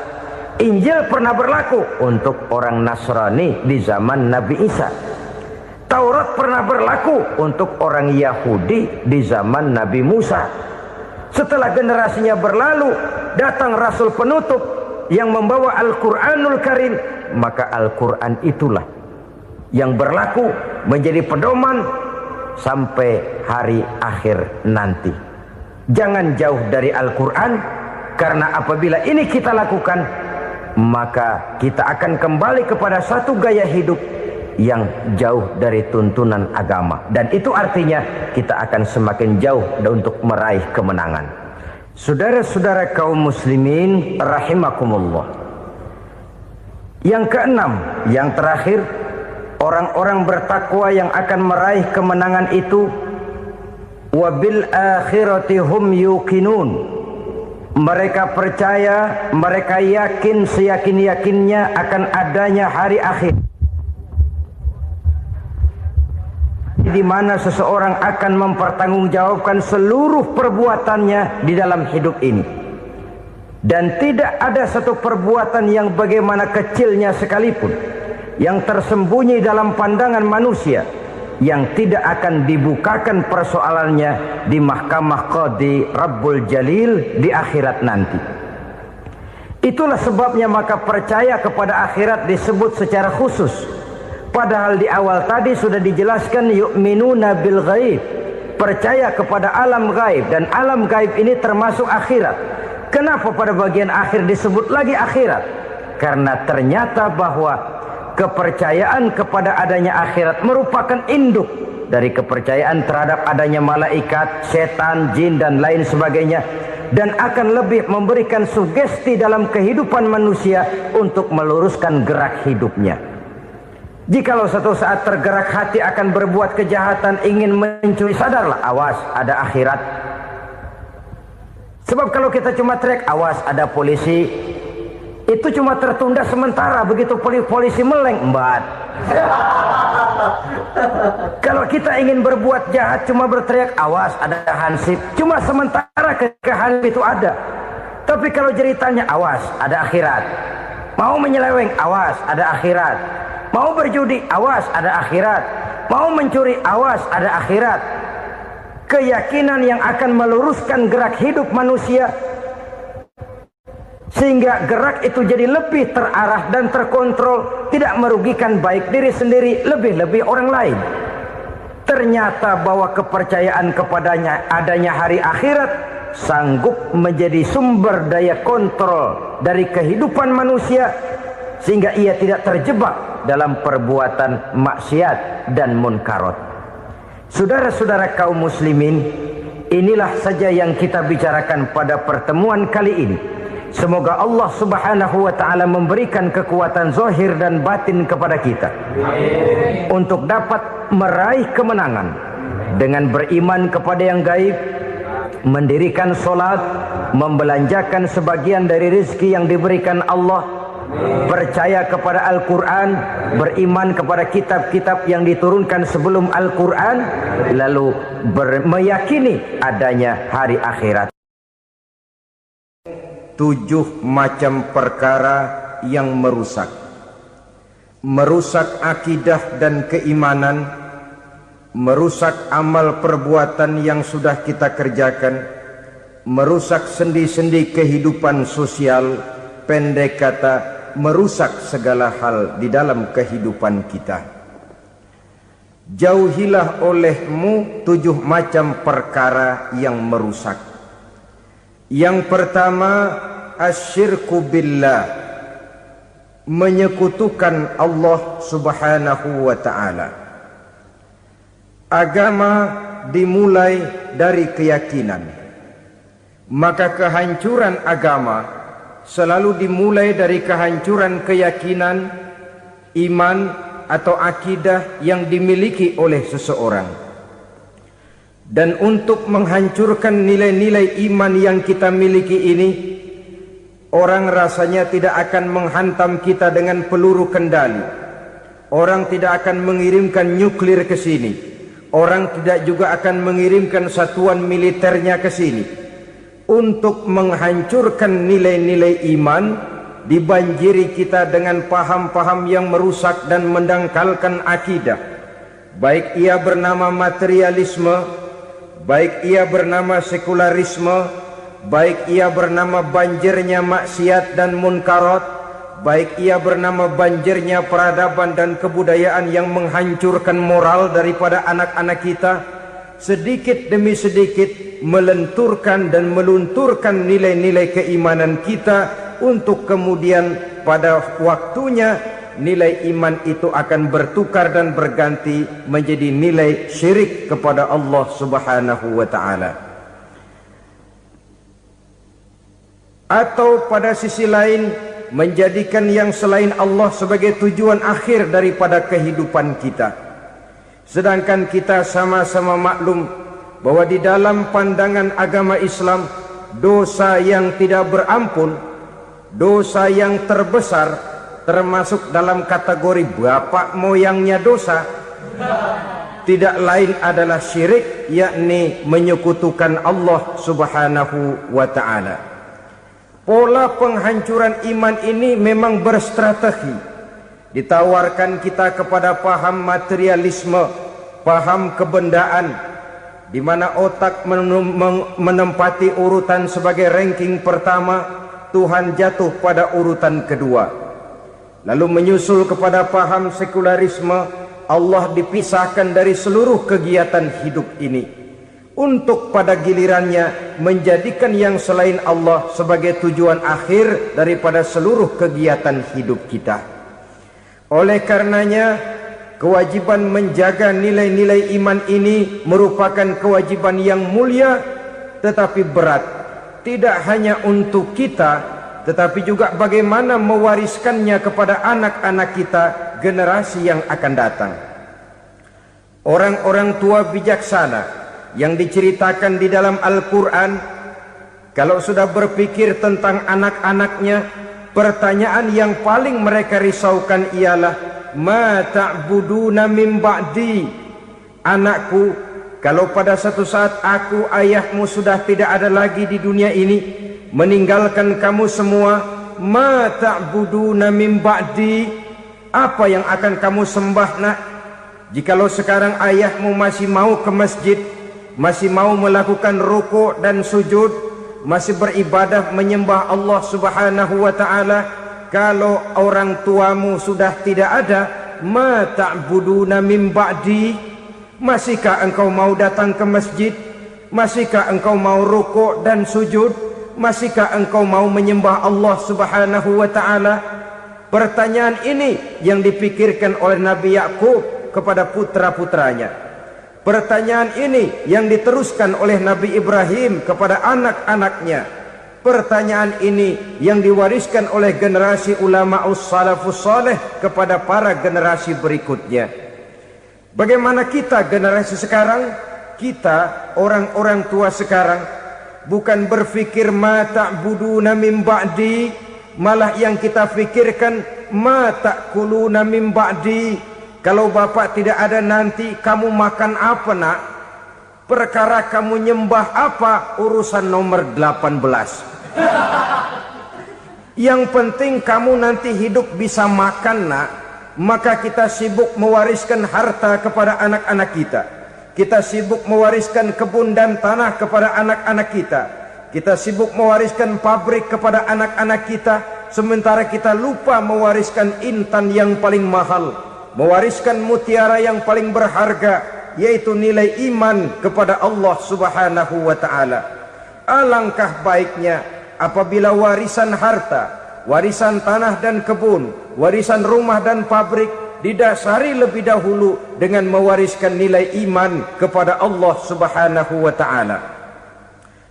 Injil pernah berlaku untuk orang Nasrani di zaman Nabi Isa. Taurat pernah berlaku untuk orang Yahudi di zaman Nabi Musa. Setelah generasinya berlalu, datang Rasul penutup yang membawa Al-Quranul Karim. Maka Al-Quran itulah yang berlaku menjadi pedoman sampai hari akhir nanti. Jangan jauh dari Al-Quran, karena apabila ini kita lakukan, maka kita akan kembali kepada satu gaya hidup yang jauh dari tuntunan agama, dan itu artinya kita akan semakin jauh untuk meraih kemenangan. Saudara-saudara kaum muslimin rahimakumullah. Yang keenam, yang terakhir, orang-orang bertakwa yang akan meraih kemenangan itu wabil akhirati hum yuqinun. Mereka percaya, mereka yakin seyakin-yakinnya akan adanya hari akhir, di mana seseorang akan mempertanggungjawabkan seluruh perbuatannya di dalam hidup ini. Dan tidak ada satu perbuatan yang bagaimana kecilnya sekalipun yang tersembunyi dalam pandangan manusia yang tidak akan dibukakan persoalannya di mahkamah Qadi Rabbul Jalil di akhirat nanti. Itulah sebabnya maka percaya kepada akhirat disebut secara khusus. Padahal di awal tadi sudah dijelaskan yu'minuna bil ghaib, percaya kepada alam gaib, dan alam gaib ini termasuk akhirat. Kenapa pada bagian akhir disebut lagi akhirat? Karena ternyata bahwa kepercayaan kepada adanya akhirat merupakan induk dari kepercayaan terhadap adanya malaikat, setan, jin dan lain sebagainya, dan akan lebih memberikan sugesti dalam kehidupan manusia untuk meluruskan gerak hidupnya. Jikalau satu saat tergerak hati akan berbuat kejahatan, ingin mencuri, sadarlah, awas ada akhirat. Sebab kalau kita cuma teriak awas ada polisi, itu cuma tertunda sementara, begitu polisi meleng embat. Kalau kita ingin berbuat jahat cuma berteriak awas ada hansip, cuma sementara kehansip itu ada. Tapi kalau ceritanya awas ada akhirat, mau menyeleweng awas ada akhirat, mau berjudi awas ada akhirat, mau mencuri awas ada akhirat. Keyakinan yang akan meluruskan gerak hidup manusia sehingga gerak itu jadi lebih terarah dan terkontrol, tidak merugikan baik diri sendiri, lebih-lebih orang lain. Ternyata bahwa kepercayaan kepadanya adanya hari akhirat sanggup menjadi sumber daya kontrol dari kehidupan manusia, sehingga ia tidak terjebak dalam perbuatan maksiat dan munkarat. Saudara-saudara kaum muslimin, inilah saja yang kita bicarakan pada pertemuan kali ini. Semoga Allah subhanahu wa ta'ala memberikan kekuatan zahir dan batin kepada kita. Amin. Untuk dapat meraih kemenangan dengan beriman kepada yang gaib, mendirikan solat, membelanjakan sebagian dari rezeki yang diberikan Allah, percaya kepada Al-Quran, beriman kepada kitab-kitab yang diturunkan sebelum Al-Quran, lalu meyakini adanya hari akhirat. 7 macam perkara yang merusak akidah dan keimanan, merusak amal perbuatan yang sudah kita kerjakan, merusak sendi-sendi kehidupan sosial, pendek kata merusak segala hal di dalam kehidupan kita. Jauhilah olehmu 7 macam perkara yang merusak. Yang pertama, asyirku billah, menyekutukan Allah subhanahu wa ta'ala. Agama dimulai dari keyakinan, maka kehancuran agama selalu dimulai dari kehancuran keyakinan, iman atau akidah yang dimiliki oleh seseorang. Dan untuk menghancurkan nilai-nilai iman yang kita miliki ini, orang rasanya tidak akan menghantam kita dengan peluru kendali. Orang tidak akan mengirimkan nuklir ke sini. Orang tidak juga akan mengirimkan satuan militernya ke sini. Untuk menghancurkan nilai-nilai iman, dibanjiri kita dengan paham-paham yang merusak dan mendangkalkan akidah. Baik ia bernama materialisme, baik ia bernama sekularisme, baik ia bernama banjirnya maksiat dan munkarat, baik ia bernama banjirnya peradaban dan kebudayaan yang menghancurkan moral daripada anak-anak kita, sedikit demi sedikit melenturkan dan melunturkan nilai-nilai keimanan kita, untuk kemudian pada waktunya nilai iman itu akan bertukar dan berganti menjadi nilai syirik kepada Allah subhanahu wa ta'ala. Atau pada sisi lain, menjadikan yang selain Allah sebagai tujuan akhir daripada kehidupan kita. Sedangkan kita sama-sama maklum bahwa di dalam pandangan agama Islam, dosa yang tidak berampun, dosa yang terbesar, termasuk dalam kategori bapak moyangnya dosa, tidak lain adalah syirik, yakni menyekutukan Allah subhanahu wa ta'ala. Pola penghancuran iman ini memang berstrategi. Ditawarkan kita kepada paham materialisme, paham kebendaan, di mana otak menempati urutan sebagai ranking pertama, Tuhan jatuh pada urutan kedua. Lalu menyusul kepada paham sekularisme, Allah dipisahkan dari seluruh kegiatan hidup ini, untuk pada gilirannya menjadikan yang selain Allah sebagai tujuan akhir daripada seluruh kegiatan hidup kita. Oleh karenanya, kewajiban menjaga nilai-nilai iman ini merupakan kewajiban yang mulia tetapi berat, tidak hanya untuk kita, tetapi juga bagaimana mewariskannya kepada anak-anak kita, generasi yang akan datang. Orang-orang tua bijaksana yang diceritakan di dalam Al-Quran, kalau sudah berpikir tentang anak-anaknya, pertanyaan yang paling mereka risaukan ialah, ma ta'buduna min ba'di. Anakku, kalau pada satu saat aku, ayahmu sudah tidak ada lagi di dunia ini, meninggalkan kamu semua, ma ta'buduna min ba'di, apa yang akan kamu sembah nak? Jikalau sekarang ayahmu masih mau ke masjid, masih mau melakukan rukuk dan sujud, masih beribadah menyembah Allah Subhanahu wa ta'ala, kalau orang tuamu sudah tidak ada, ma ta'buduna min ba'di, masihkah engkau mau datang ke masjid? Masihkah engkau mau rukuk dan sujud? Masihkah engkau mau menyembah Allah Subhanahu wa ta'ala? Pertanyaan ini yang dipikirkan oleh Nabi Yakub kepada putra-putranya. Pertanyaan ini yang diteruskan oleh Nabi Ibrahim kepada anak-anaknya. Pertanyaan ini yang diwariskan oleh generasi ulama'us salafus saleh kepada para generasi berikutnya. Bagaimana kita generasi sekarang? Kita orang-orang tua sekarang bukan berfikir ma ta'buduna min ba'di, malah yang kita fikirkan ma ta'kuluna min ba'di. Kalau bapak tidak ada nanti kamu makan apa nak? Perkara kamu nyembah apa, urusan nomor 18. Yang penting kamu nanti hidup bisa makan nak. Maka kita sibuk mewariskan harta kepada anak-anak kita. Kita sibuk mewariskan kebun dan tanah kepada anak-anak kita. Kita sibuk mewariskan pabrik kepada anak-anak kita, sementara kita lupa mewariskan intan yang paling mahal, mewariskan mutiara yang paling berharga, yaitu nilai iman kepada Allah Subhanahu wa ta'ala. Alangkah baiknya apabila warisan harta, warisan tanah dan kebun, warisan rumah dan pabrik didasari lebih dahulu dengan mewariskan nilai iman kepada Allah Subhanahu wa ta'ala.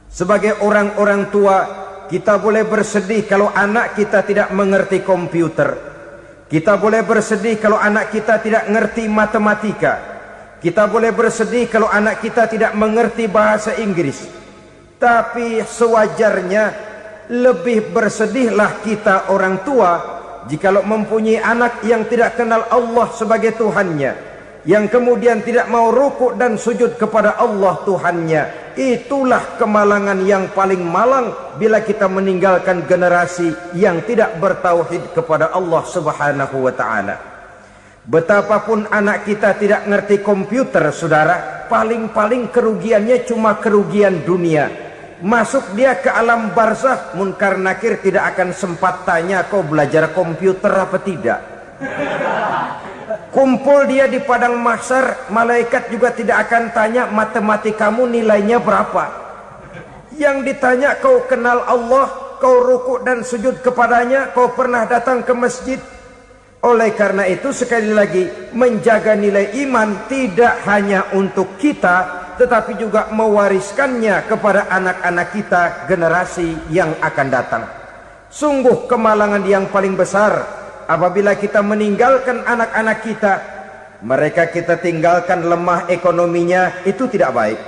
Sebagai orang-orang tua, kita boleh bersedih kalau anak kita tidak mengerti komputer. Kita boleh bersedih kalau anak kita tidak mengerti matematika. Kita boleh bersedih kalau anak kita tidak mengerti bahasa Inggris. Tapi sewajarnya lebih bersedihlah kita orang tua jikalau mempunyai anak yang tidak kenal Allah sebagai Tuhannya, yang kemudian tidak mau rukuk dan sujud kepada Allah Tuhannya. Itulah kemalangan yang paling malang bila kita meninggalkan generasi yang tidak bertauhid kepada Allah Subhanahu wa ta'ala. Betapapun anak kita tidak ngerti komputer, saudara, paling-paling kerugiannya cuma kerugian dunia. Masuk dia ke alam barzakh, munkar nakir tidak akan sempat tanya kau belajar komputer apa tidak. Kumpul dia di padang mahsyar, malaikat juga tidak akan tanya matematikamu nilainya berapa. Yang ditanya kau kenal Allah, kau rukuk dan sujud kepadanya, kau pernah datang ke masjid. Oleh karena itu sekali lagi, menjaga nilai iman tidak hanya untuk kita, tetapi juga mewariskannya kepada anak-anak kita, generasi yang akan datang. Sungguh kemalangan yang paling besar apabila kita meninggalkan anak-anak kita. Mereka kita tinggalkan lemah ekonominya, itu tidak baik.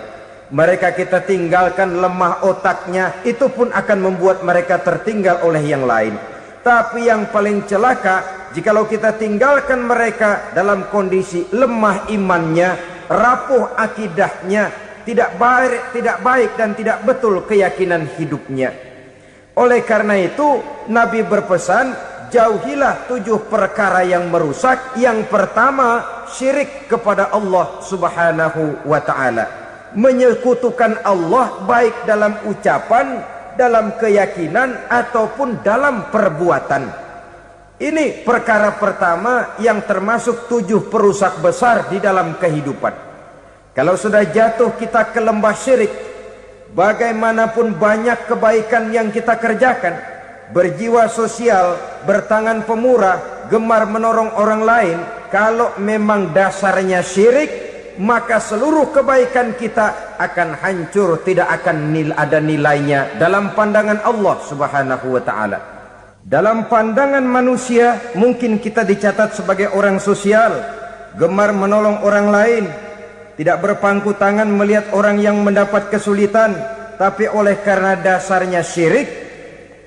Mereka kita tinggalkan lemah otaknya, itu pun akan membuat mereka tertinggal oleh yang lain. Tapi yang paling celaka, jikalau kita tinggalkan mereka dalam kondisi lemah imannya, rapuh akidahnya, tidak baik dan tidak betul keyakinan hidupnya. Oleh karena itu Nabi berpesan, jauhilah 7 perkara yang merusak. Yang pertama, syirik kepada Allah Subhanahu wa ta'ala, menyekutukan Allah baik dalam ucapan, dalam keyakinan ataupun dalam perbuatan. Ini perkara pertama yang termasuk 7 perusak besar di dalam kehidupan. Kalau sudah jatuh kita ke lembah syirik, bagaimanapun banyak kebaikan yang kita kerjakan, berjiwa sosial, bertangan pemurah, gemar menolong orang lain, kalau memang dasarnya syirik, maka seluruh kebaikan kita akan hancur, tidak akan ada nilainya dalam pandangan Allah Subhanahu wa ta'ala. Dalam pandangan manusia, mungkin kita dicatat sebagai orang sosial, gemar menolong orang lain, tidak berpangku tangan melihat orang yang mendapat kesulitan, tapi oleh karena dasarnya syirik,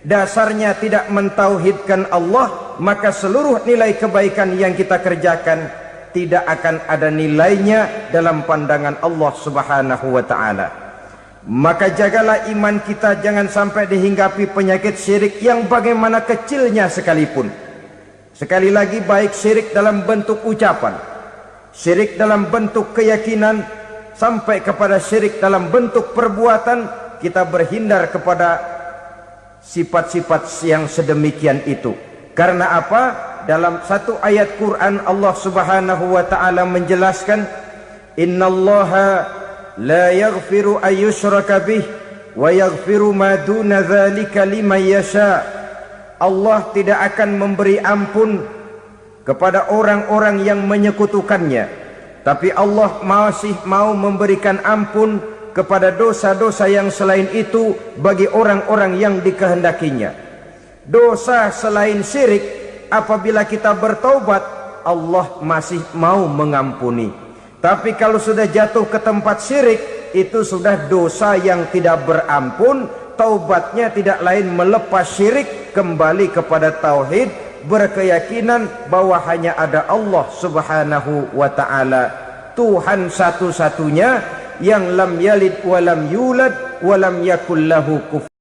dasarnya tidak mentauhidkan Allah, maka seluruh nilai kebaikan yang kita kerjakan tidak akan ada nilainya dalam pandangan Allah Subhanahu wa ta'ala. Maka jagalah iman kita jangan sampai dihinggapi penyakit syirik yang bagaimana kecilnya sekalipun. Sekali lagi, baik syirik dalam bentuk ucapan, syirik dalam bentuk keyakinan, sampai kepada syirik dalam bentuk perbuatan, kita berhindar kepada sifat-sifat yang sedemikian itu. Karena apa? Dalam satu ayat Quran Allah Subhanahu wa ta'ala menjelaskan, innallaha la yaghfiru ayyushraka bih wa yaghfiru ma duna dzalika liman yasha. Allah tidak akan memberi ampun kepada orang-orang yang menyekutukannya, tapi Allah masih mau memberikan ampun kepada dosa-dosa yang selain itu bagi orang-orang yang dikehendakinya. Dosa selain syirik, apabila kita bertaubat, Allah masih mau mengampuni. Tapi kalau sudah jatuh ke tempat syirik, itu sudah dosa yang tidak berampun. Taubatnya tidak lain melepas syirik, kembali kepada tauhid, berkeyakinan bahwa hanya ada Allah Subhanahu wa ta'ala, Tuhan satu-satunya yang lam yalid walam yulad walam yakul lahu kufuwan